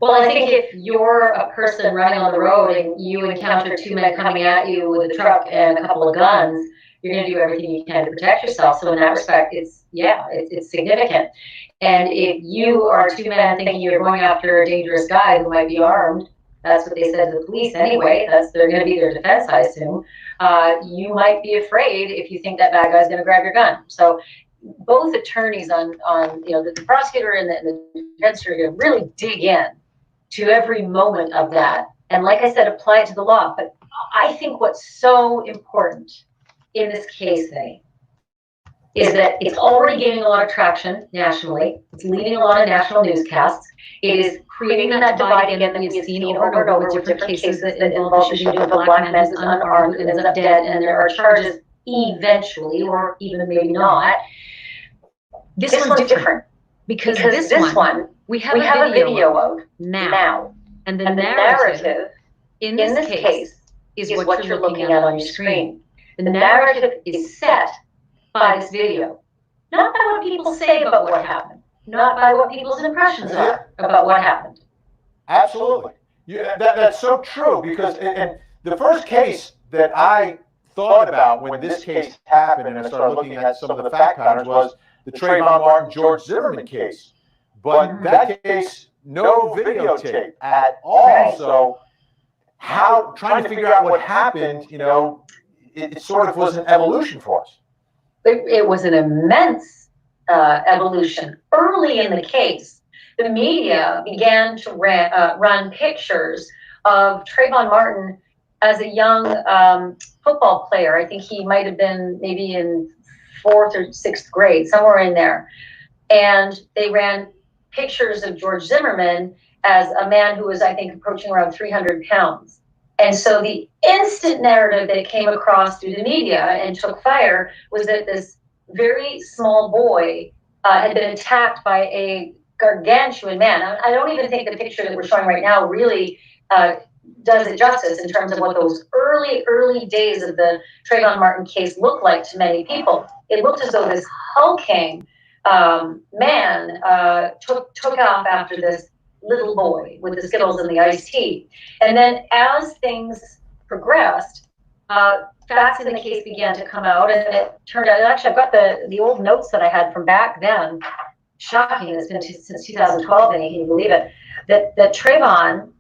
Well, I think if you're a person running on the road and you encounter two men coming at you with a truck and a couple of guns, you're going to do everything you can to protect yourself. So in that respect, it's significant. And if you are two men thinking you're going after a dangerous guy who might be armed, that's what they said to the police anyway. They're going to be their defense, I assume. You might be afraid if you think that bad guy's going to grab your gun. So both attorneys on the prosecutor and the defense attorney are going to really dig in to every moment of that. And like I said, apply it to the law. But I think what's so important in this case, is that it's already gaining a lot of traction nationally. It's leading a lot of national newscasts. It is creating that divide again that we've seen over and over with different cases that involve the shooting of a black man who's unarmed and ends up dead, and there are charges eventually, or even maybe not. This one's different. Because this one, we have a video of now. And the narrative in this case is what you're looking at on your screen. The narrative is set by this video. Not by what people say about what happened. Not by what people's impressions are about what happened. Absolutely. That's so true, because in the first case that I thought about when this case happened and I started looking at some of the fact patterns was the Trayvon Martin, George Zimmerman case. But in that case, no videotape at all. So trying to figure out what happened, it sort of was an evolution for us. It was an immense evolution. Early in the case, the media began to run pictures of Trayvon Martin as a young football player. I think he might have been maybe in 4th or 6th grade, somewhere in there. And they ran pictures of George Zimmerman as a man who was, I think, approaching around 300 pounds. And so the instant narrative that came across through the media and took fire was that this very small boy had been attacked by a gargantuan man. I don't even think the picture that we're showing right now really does it justice in terms of what those early days of the Trayvon Martin case looked like to many people. It looked as though this hulking man took off after this little boy with the Skittles and the iced tea. And then as things progressed, facts in the case began to come out, and it turned out, actually I've got the old notes that I had from back then, shocking, it's been since 2012, and can you believe it, that Trayvon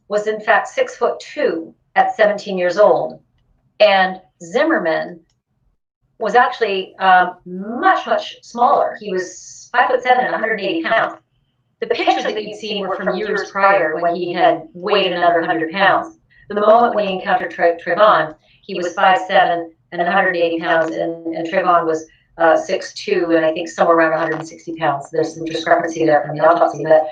was in fact 6'2" at 17 years old, and Zimmerman was actually much smaller. He was 5'7" and 180 pounds. The pictures that you'd seen were from years prior when he had weighed another 100 pounds. The moment when he encountered Trayvon, he was 5'7" and 180 pounds, and Trayvon was 6'2" and I think somewhere around 160 pounds. There's some discrepancy there from the autopsy. But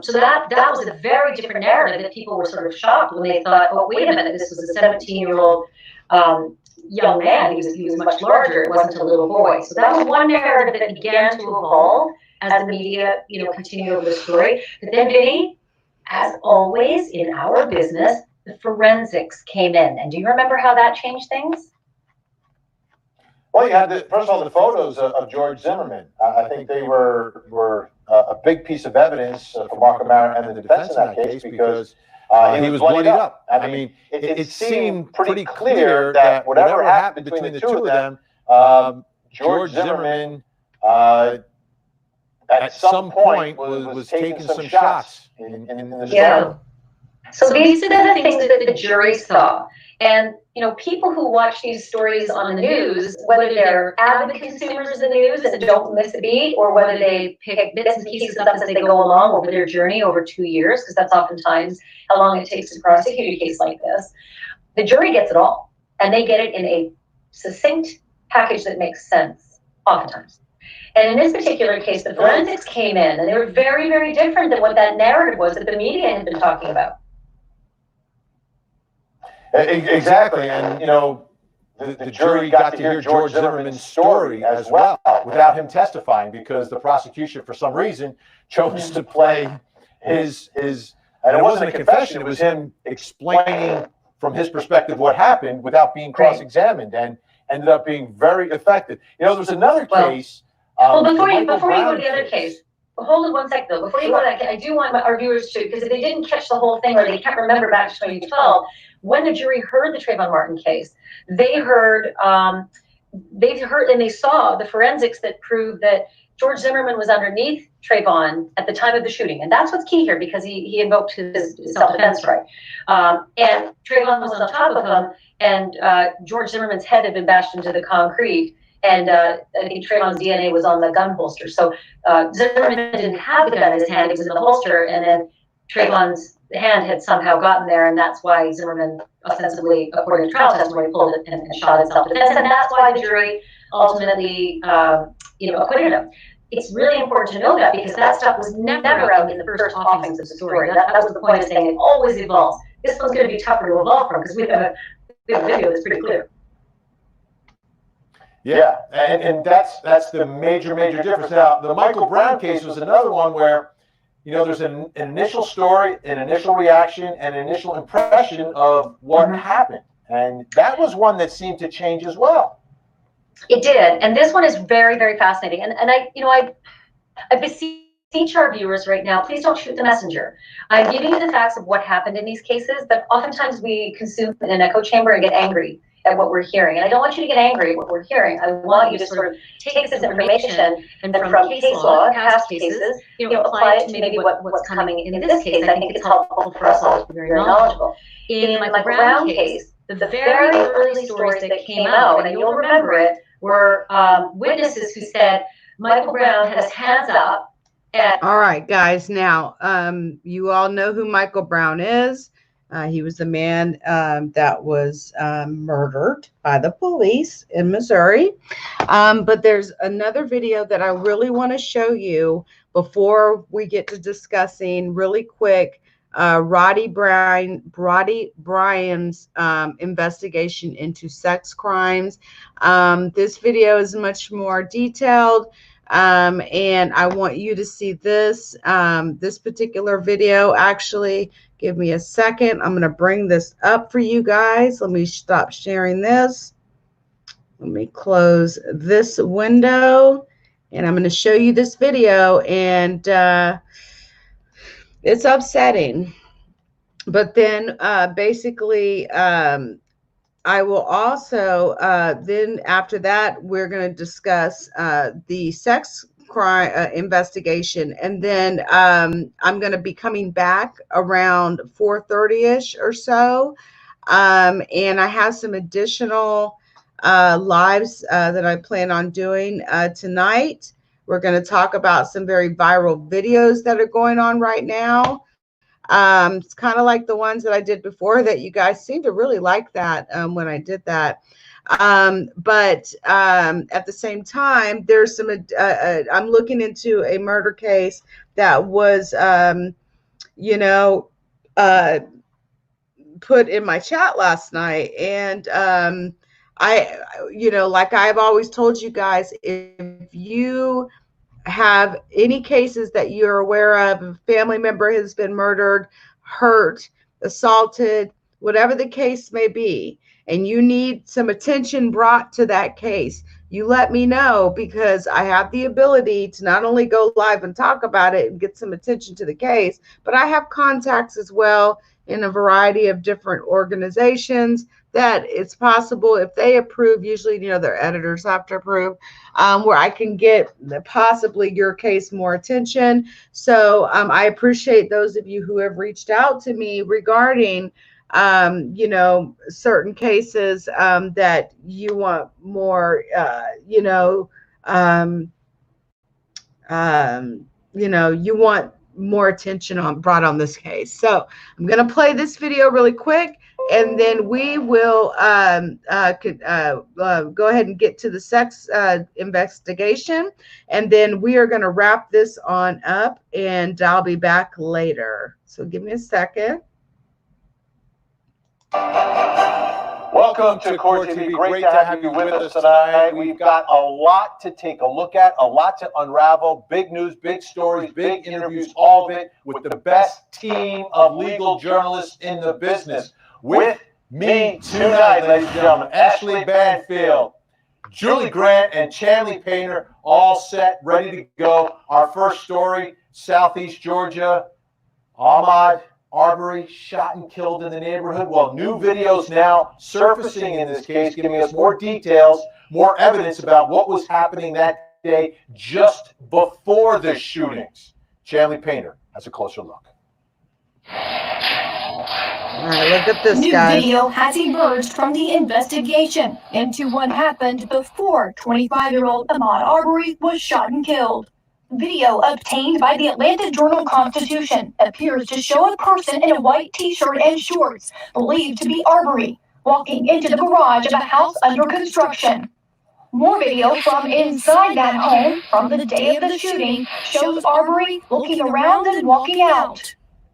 so that was a very different narrative that people were sort of shocked when they thought, oh, wait a minute, this was a 17-year-old young man. He was much larger. It wasn't a little boy. So that was one narrative that began to evolve as the media, continued over the story. But then, Vinny, as always in our business, the forensics came in. And do you remember how that changed things? Well, you had first of all the photos of George Zimmerman. I think they were a big piece of evidence for Mark O'Mara and the defense in that case because he was bloodied up. I mean, it seemed pretty clear that whatever happened between the two of them, George Zimmerman at some point was taking some shots in the story. So these are the things that the jury saw. And, people who watch these stories on the news, whether they're avid consumers of the news and don't miss a beat, or whether they pick bits and pieces up as they go along over their journey over 2 years, because that's oftentimes how long it takes to prosecute a case like this, the jury gets it all. And they get it in a succinct package that makes sense, oftentimes. And in this particular case, the forensics came in, and they were very, very different than what that narrative was that the media had been talking about. Exactly, and the jury got to hear George Zimmerman's story as well without him testifying because the prosecution, for some reason, chose to play his and it wasn't a confession, it was him explaining from his perspective what happened without being cross-examined, and ended up being very effective. There's another case. Well, before you go to the other case, hold it 1 second though. Before you go to that, I do want our viewers to, because if they didn't catch the whole thing or they can't remember back to 2012, when the jury heard the Trayvon Martin case, they heard and they saw the forensics that proved that George Zimmerman was underneath Trayvon at the time of the shooting. And that's what's key here, because he invoked his self-defense right. And Trayvon was on top of him, and George Zimmerman's head had been bashed into the concrete. And I think Trayvon's DNA was on the gun holster. So Zimmerman didn't have the gun in his hand, it was in the holster, and then Trayvon's hand had somehow gotten there, and that's why Zimmerman ostensibly, according to trial testimony, pulled it and shot in self-defense. And that's why the jury ultimately acquitted him. It's really important to know that, because that stuff was never out in the first offings of the story. That was the point of saying it always evolves. This one's going to be tougher to evolve from, because we have a video that's pretty clear. Yeah, and that's the major difference. Now, the Michael Brown case was another one where, there's an initial story, an initial reaction, and an initial impression of what happened. And that was one that seemed to change as well. It did. And this one is very, very fascinating. And I beseech our viewers right now, please don't shoot the messenger. I'm giving you the facts of what happened in these cases, but oftentimes we consume in an echo chamber and get angry at what we're hearing. And I don't want you to get angry at what we're hearing. I want you to sort of take this information and from case law, past cases, apply it to maybe what's coming in this case. I think it's helpful for us all to be very knowledgeable. In the Michael Brown case, the very early stories that came out, and you'll remember it, were witnesses who said Michael Brown had his hands up All right, guys. Now, you all know who Michael Brown is. He was the man that was murdered by the police in Missouri. But there's another video that I really want to show you before we get to discussing really quick Roddie Bryan's investigation into sex crimes. This video is much more detailed. And I want you to see this this particular video. Actually, give me a second. I'm going to bring this up for you guys. Let me stop sharing this. Let me close this window, and I'm going to show you this video. And it's upsetting. But then basically, I will also, then after that, we're going to discuss the sex crime investigation. And then I'm going to be coming back around 4:30-ish or so. And I have some additional lives that I plan on doing tonight. We're going to talk about some very viral videos that are going on right now. It's kind of like the ones that I did before that you guys seem to really like that when I did that. But at the same time, there's some, I'm looking into a murder case that was, put in my chat last night. And like I've always told you guys, if you have any cases that you're aware of, a family member has been murdered, hurt, assaulted, whatever the case may be, and you need some attention brought to that case, you let me know, because I have the ability to not only go live and talk about it and get some attention to the case, but I have contacts as well in a variety of different organizations that it's possible, if they approve, usually, their editors have to approve, where I can get possibly your case more attention. So I appreciate those of you who have reached out to me regarding, certain cases that you want more, you want more attention brought on this case. So I'm going to play this video really quick, and then we will go ahead and get to the sex investigation, and then we are going to wrap this on up, and I'll be back later. So give me a second. Welcome to Court TV. Great to have you with us tonight. We've got a lot to take a look at, a lot to unravel. Big news, big stories, big interviews, all of it with the best team of legal journalists in the business. With me tonight, ladies and gentlemen, Ashley Banfield, Julie Grant, and Chanley Painter, all set, ready to go. Our first story, Southeast Georgia, Ahmaud Arbery shot and killed in the neighborhood. Well, new videos now surfacing in this case, giving us more details, more evidence about what was happening that day just before the shootings. Chanley Painter has a closer look. All right, look at this, guys. New video has emerged from the investigation into what happened before 25-year-old Ahmaud Arbery was shot and killed. Video obtained by the Atlanta Journal-Constitution appears to show a person in a white t-shirt and shorts, believed to be Arbery, walking into the garage of a house under construction. More video from inside that home from the day of the shooting shows Arbery looking around and walking out.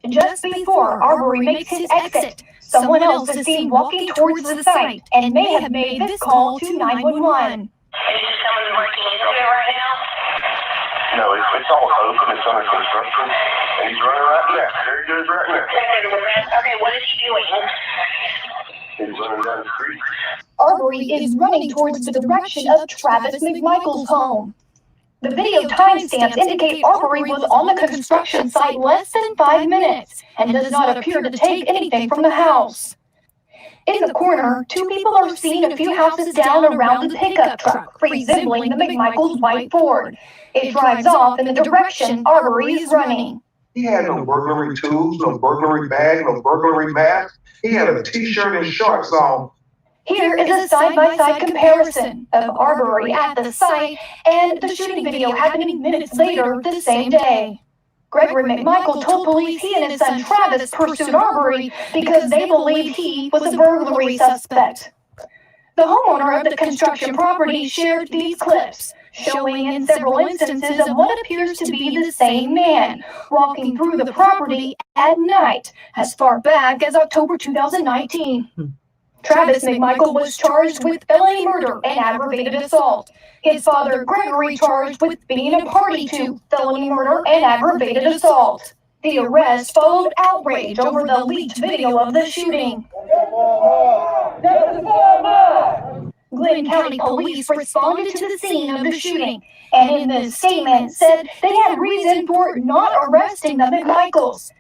Just before Arbery makes his exit, someone else is seen walking towards the site and may have made this call to 911. Is someone working in here right now? No, it's all open. It's under construction, and he's running right there. There he goes right there. Okay, what is he doing? He's running down the street. Arbery is running towards the direction of Travis McMichael's home. The video timestamps indicate Arbery was on the construction site less than 5 minutes and does not appear to take anything from the house. In the corner, two people are seen a few houses down around the pickup truck, resembling the McMichael's white Ford. It drives off in the direction Arbery is running. He had no burglary tools, no burglary bag, no burglary mask. He had a t-shirt and shorts on. Here is a side-by-side comparison of Arbery at the site and the shooting video happening minutes later the same day. Gregory McMichael told police he and his son Travis pursued Arbery because they believed he was a burglary suspect. The homeowner of the construction property shared these clips, showing in several instances of what appears to be the same man walking through the property at night as far back as October 2019. Travis McMichael was charged with felony murder and aggravated assault. His father, Gregory, charged with being a party to felony murder and aggravated assault. The arrest followed outrage over the leaked video of the shooting. Glynn County Police responded to the scene of the shooting, and in the statement said they had reason for not arresting the McMichaels.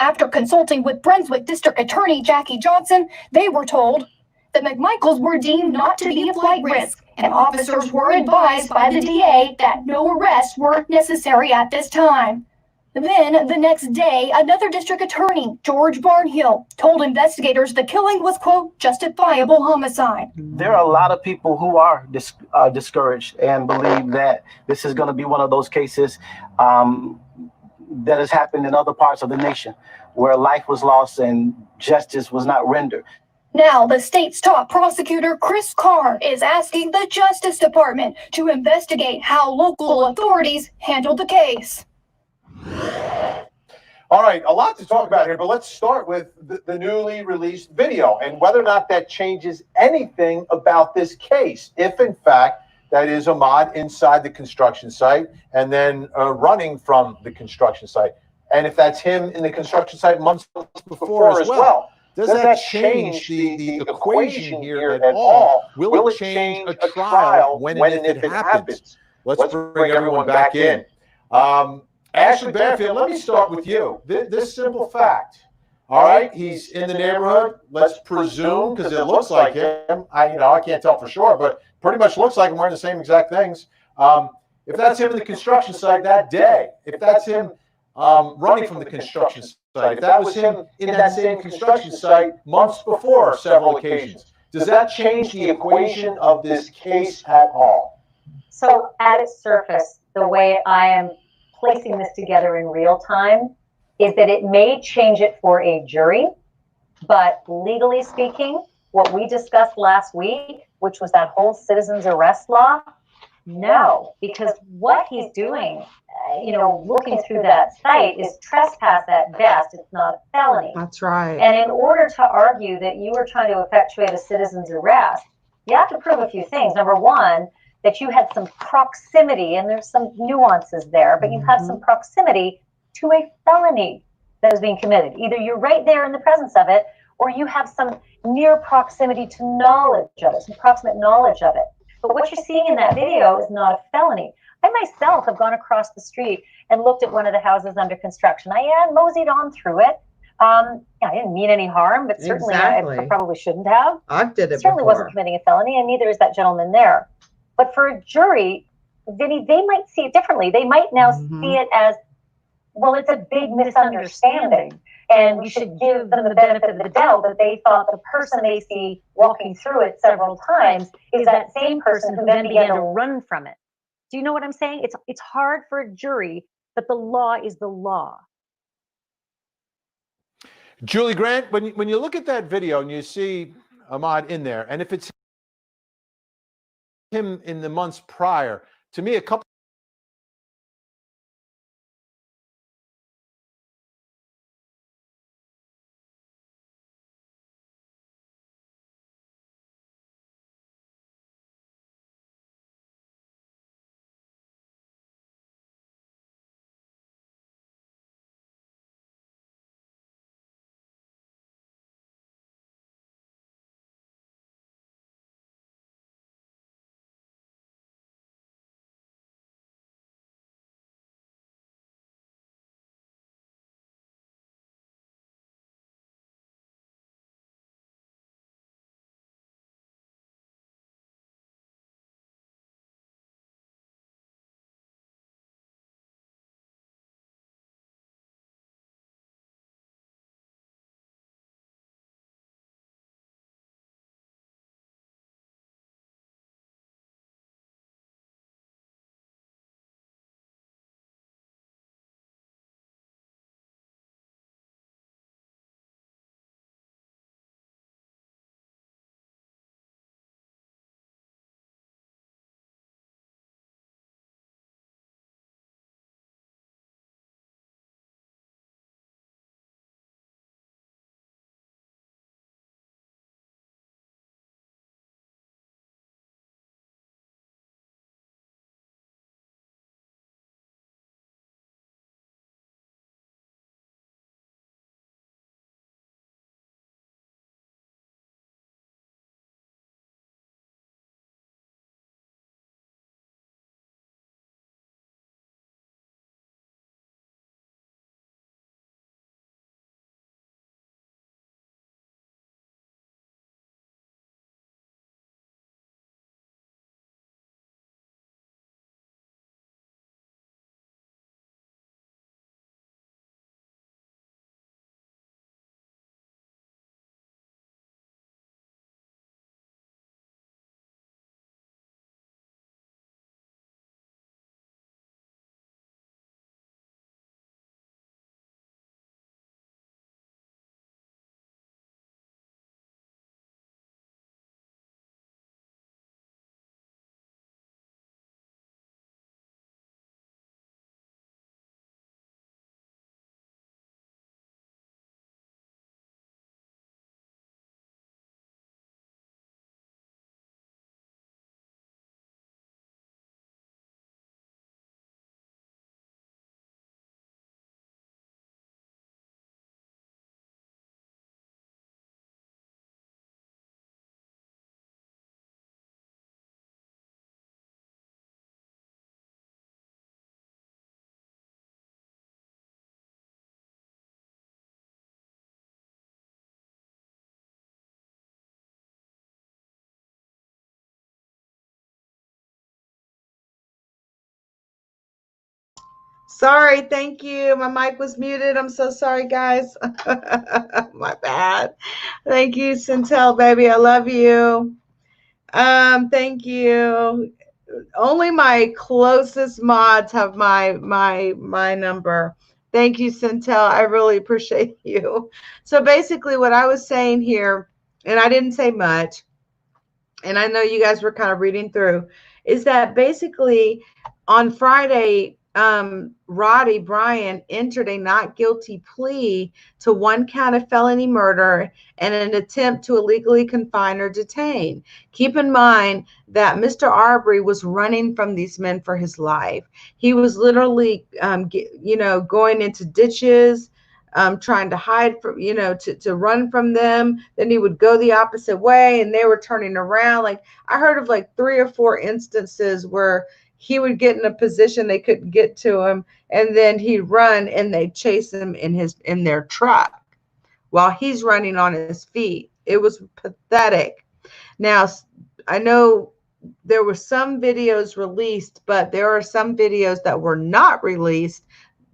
After consulting with Brunswick District Attorney Jackie Johnson, they were told the McMichaels were deemed not to be a flight risk, and officers were advised by the DA that no arrests were necessary at this time. Then, the next day, another district attorney, George Barnhill, told investigators the killing was, quote, justifiable homicide. There are a lot of people who are discouraged and believe that this is going to be one of those cases that has happened in other parts of the nation where life was lost and justice was not rendered. Now, the state's top prosecutor, Chris Carr, is asking the Justice Department to investigate how local authorities handled the case. All right, a lot to talk about here, but let's start with the newly released video and whether or not that changes anything about this case. If, in fact, that is Ahmaud inside the construction site and then running from the construction site. And if that's him in the construction site months before as well. Does that change the equation here at all? Will it change a trial when and if it happens? Let's bring everyone back in. Ashley Banfield, let me start with you. This simple fact. All right, he's in the neighborhood. Let's presume, because it looks like him. I can't tell for sure, but pretty much looks like him wearing the same exact things. If that's him in the construction site that day, if that's him running from the construction site, if that was him in that same construction site months before several occasions, does that change the equation of this case at all? So at its surface, the way I am placing this together in real time is that it may change it for a jury, but legally speaking, what we discussed last week, which was that whole citizen's arrest law, no, because what he's doing, looking through that site is trespass at best. It's not a felony. That's right. And in order to argue that you were trying to effectuate a citizen's arrest, you have to prove a few things. Number one, that you had some proximity, and there's some nuances there, but you have some proximity to a felony that is being committed. Either you're right there in the presence of it, or you have some near proximity to knowledge of it, some proximate knowledge of it. But what you're seeing in that video is not a felony. I myself have gone across the street and looked at one of the houses under construction. I moseyed on through it. I didn't mean any harm, but certainly I probably shouldn't have. I did it certainly before. Wasn't committing a felony, and neither is that gentleman there. But for a jury, Vinny, they might see it differently. They might now see it as, well, it's a big misunderstanding, and we should give them the benefit of the doubt that they thought the person they see walking through it several times is that same person who then began to run from it. Do you know what I'm saying? It's hard for a jury, but the law is the law. Julie Grant, when you look at that video and you see Ahmaud in there, and if it's him in the months prior, to me, a couple Sorry, thank you. My mic was muted. I'm so sorry, guys. My bad. Thank you, Centel, baby. I love you. Thank you. Only my closest mods have my number. Thank you, Centel. I really appreciate you. So basically what I was saying here, and I didn't say much, and I know you guys were kind of reading through, is that basically on Friday, Roddie Bryan entered a not guilty plea to 1 count of felony murder and an attempt to illegally confine or detain. Keep in mind that Mr. Arbery was running from these men for his life. He was literally, going into ditches, trying to hide from, to run from them. Then he would go the opposite way and they were turning around. Like, I heard of like 3 or 4 instances where he would get in a position they couldn't get to him, and then he'd run and they'd chase him in their truck while he's running on his feet. It was pathetic. Now, I know there were some videos released, but there are some videos that were not released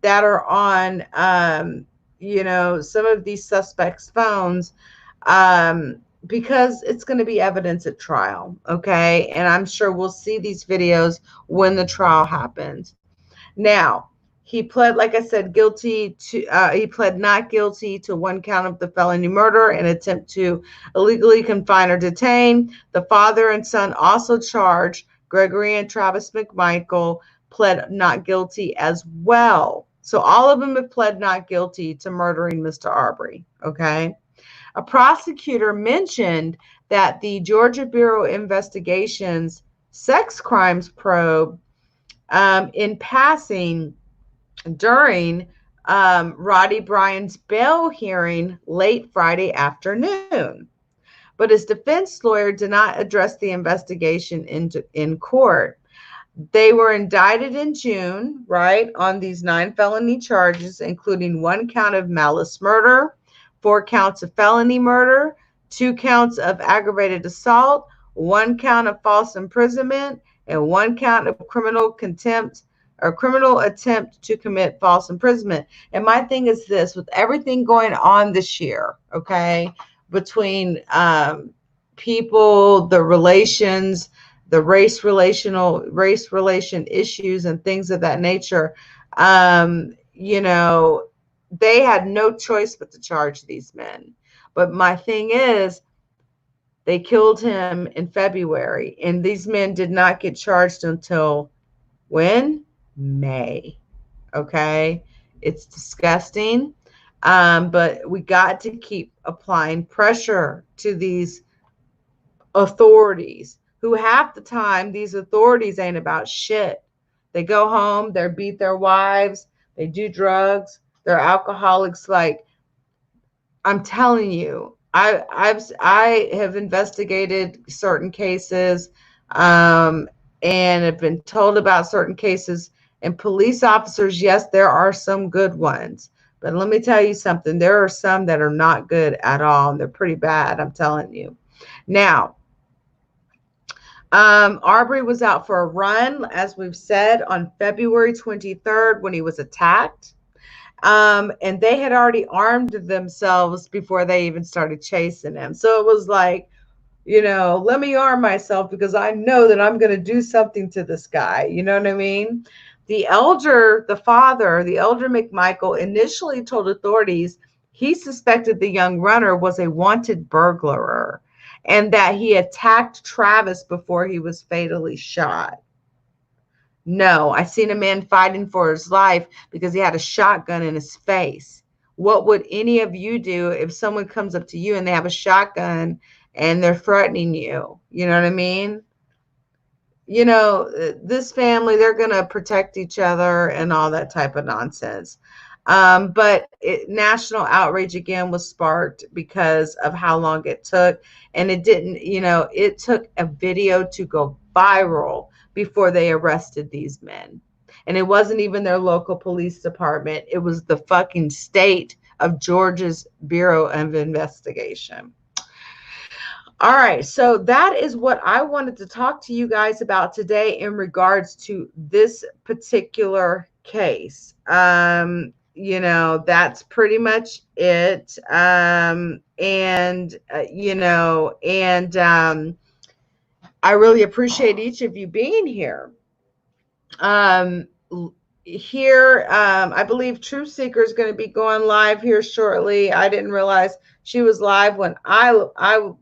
that are on some of these suspects' phones, because it's going to be evidence at trial. Okay. And I'm sure we'll see these videos when the trial happens. Now, he pled, like I said, he pled not guilty to 1 count of the felony murder and attempt to illegally confine or detain. The father and son also charged, Gregory and Travis McMichael, pled not guilty as well. So all of them have pled not guilty to murdering Mr. Arbery. Okay. A prosecutor mentioned that the Georgia Bureau of Investigation's sex crimes probe, in passing during Roddie Bryan's bail hearing late Friday afternoon. But his defense lawyer did not address the investigation in court. They were indicted in June, right, on these 9 felony charges, including 1 count of malice murder, 4 counts of felony murder, 2 counts of aggravated assault, 1 count of false imprisonment, and 1 count of criminal contempt or criminal attempt to commit false imprisonment. And my thing is this, with everything going on this year, okay, between people, the relations, the race relation issues and things of that nature, they had no choice but to charge these men. But my thing is, they killed him in February, and these men did not get charged until when? May. Okay. It's disgusting. But we got to keep applying pressure to these authorities, who half the time these authorities ain't about shit. They go home, they beat their wives, they do drugs, they're alcoholics. Like, I'm telling you, I have investigated certain cases, and have been told about certain cases. And police officers, yes, there are some good ones, but let me tell you something. There are some that are not good at all, and they're pretty bad. I'm telling you. Now, Arbery was out for a run, as we've said, on February 23rd when he was attacked. And they had already armed themselves before they even started chasing him. So it was like, let me arm myself because I know that I'm going to do something to this guy. You know what I mean? The elder McMichael, initially told authorities he suspected the young runner was a wanted burglar and that he attacked Travis before he was fatally shot. No, I seen a man fighting for his life because he had a shotgun in his face. What would any of you do if someone comes up to you and they have a shotgun and they're threatening you? You know what I mean? This family, they're going to protect each other and all that type of nonsense. But national outrage again was sparked because of how long it took. And it didn't, it took a video to go viral before they arrested these men. And it wasn't even their local police department. It was the fucking state of Georgia's Bureau of Investigation. All right, so that is what I wanted to talk to you guys about today in regards to this particular case. You know, that's pretty much it. You know, and I really appreciate each of you being here. Here, I believe TruthSeeker is going to be going live here shortly. I didn't realize she was live when I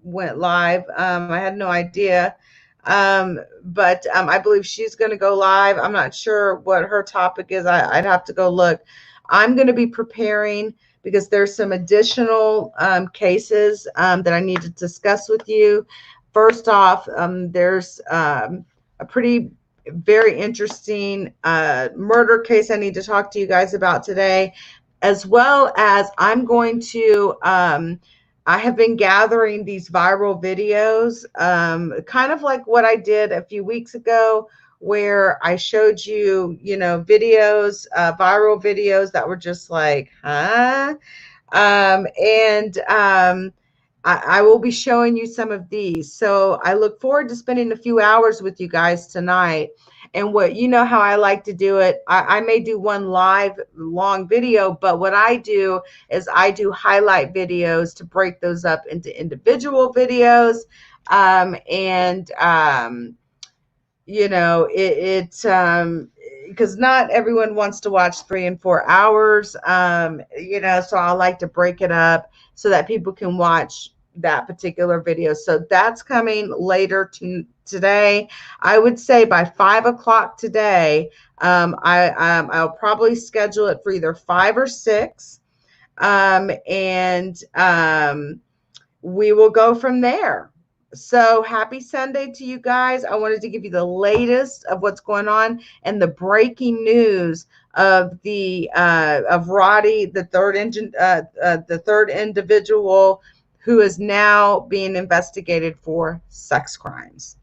went live. I had no idea. But I believe she's going to go live. I'm not sure what her topic is. I'd have to go look. I'm going to be preparing because there's some additional cases that I need to discuss with you. First off, there's a very interesting murder case I need to talk to you guys about today, as well as I'm going to I have been gathering these viral videos, kind of like what I did a few weeks ago, where I showed you, you know, videos, viral videos that were just like, huh? I will be showing you some of these. So I look forward to spending a few hours with you guys tonight. And what, you know how I like to do it, I may do one live long video, but what I do is I do highlight videos to break those up into individual videos. You know, because not everyone wants to watch 3 and 4 hours, you know, so I like to break it up so that people can watch that particular video. So that's coming later today. I would say by 5 o'clock today, I'll probably schedule it for either 5 or 6. We will go from there. So happy Sunday to you guys. I wanted to give you the latest of what's going on and the breaking news of the of Roddie, the third individual who is now being investigated for sex crimes.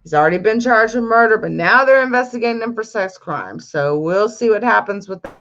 He's already been charged with murder, but now they're investigating him for sex crimes. So we'll see what happens with that.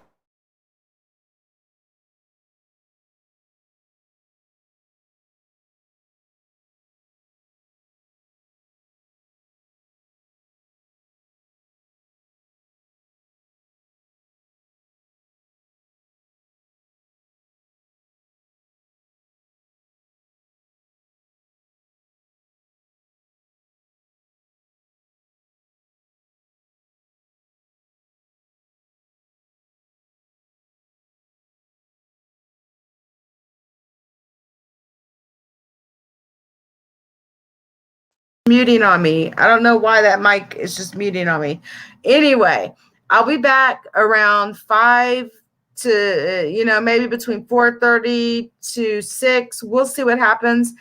Muting on me. I don't know why that mic is just muting on me. Anyway, I'll be back around 5 to, you know, maybe between 4:30 to 6. We'll see what happens.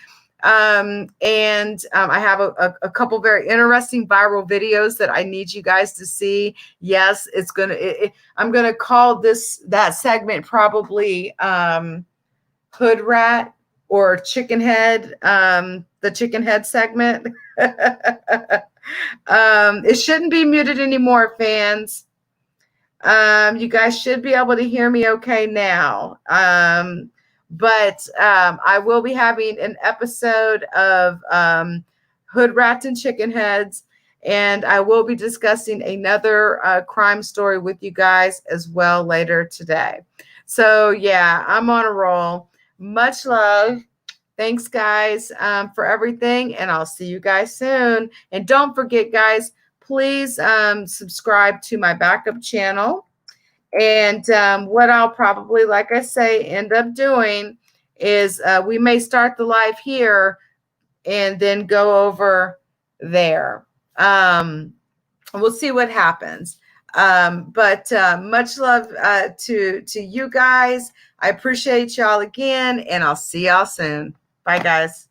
I have a couple very interesting viral videos that I need you guys to see. Yes, I'm gonna call that segment probably Hood Rat or Chicken Head, the Chicken Head segment. It shouldn't be muted anymore, fans. You guys should be able to hear me okay now. But I will be having an episode of Hood Rats and Chicken Heads, and I will be discussing another crime story with you guys as well later today. So yeah, I'm on a roll. Much love. Thanks, guys, for everything, and I'll see you guys soon. And don't forget, guys, please subscribe to my backup channel. And what I'll probably, like I say, end up doing is we may start the live here and then go over there. We'll see what happens. But much love to you guys. I appreciate y'all again, and I'll see y'all soon. Bye, guys.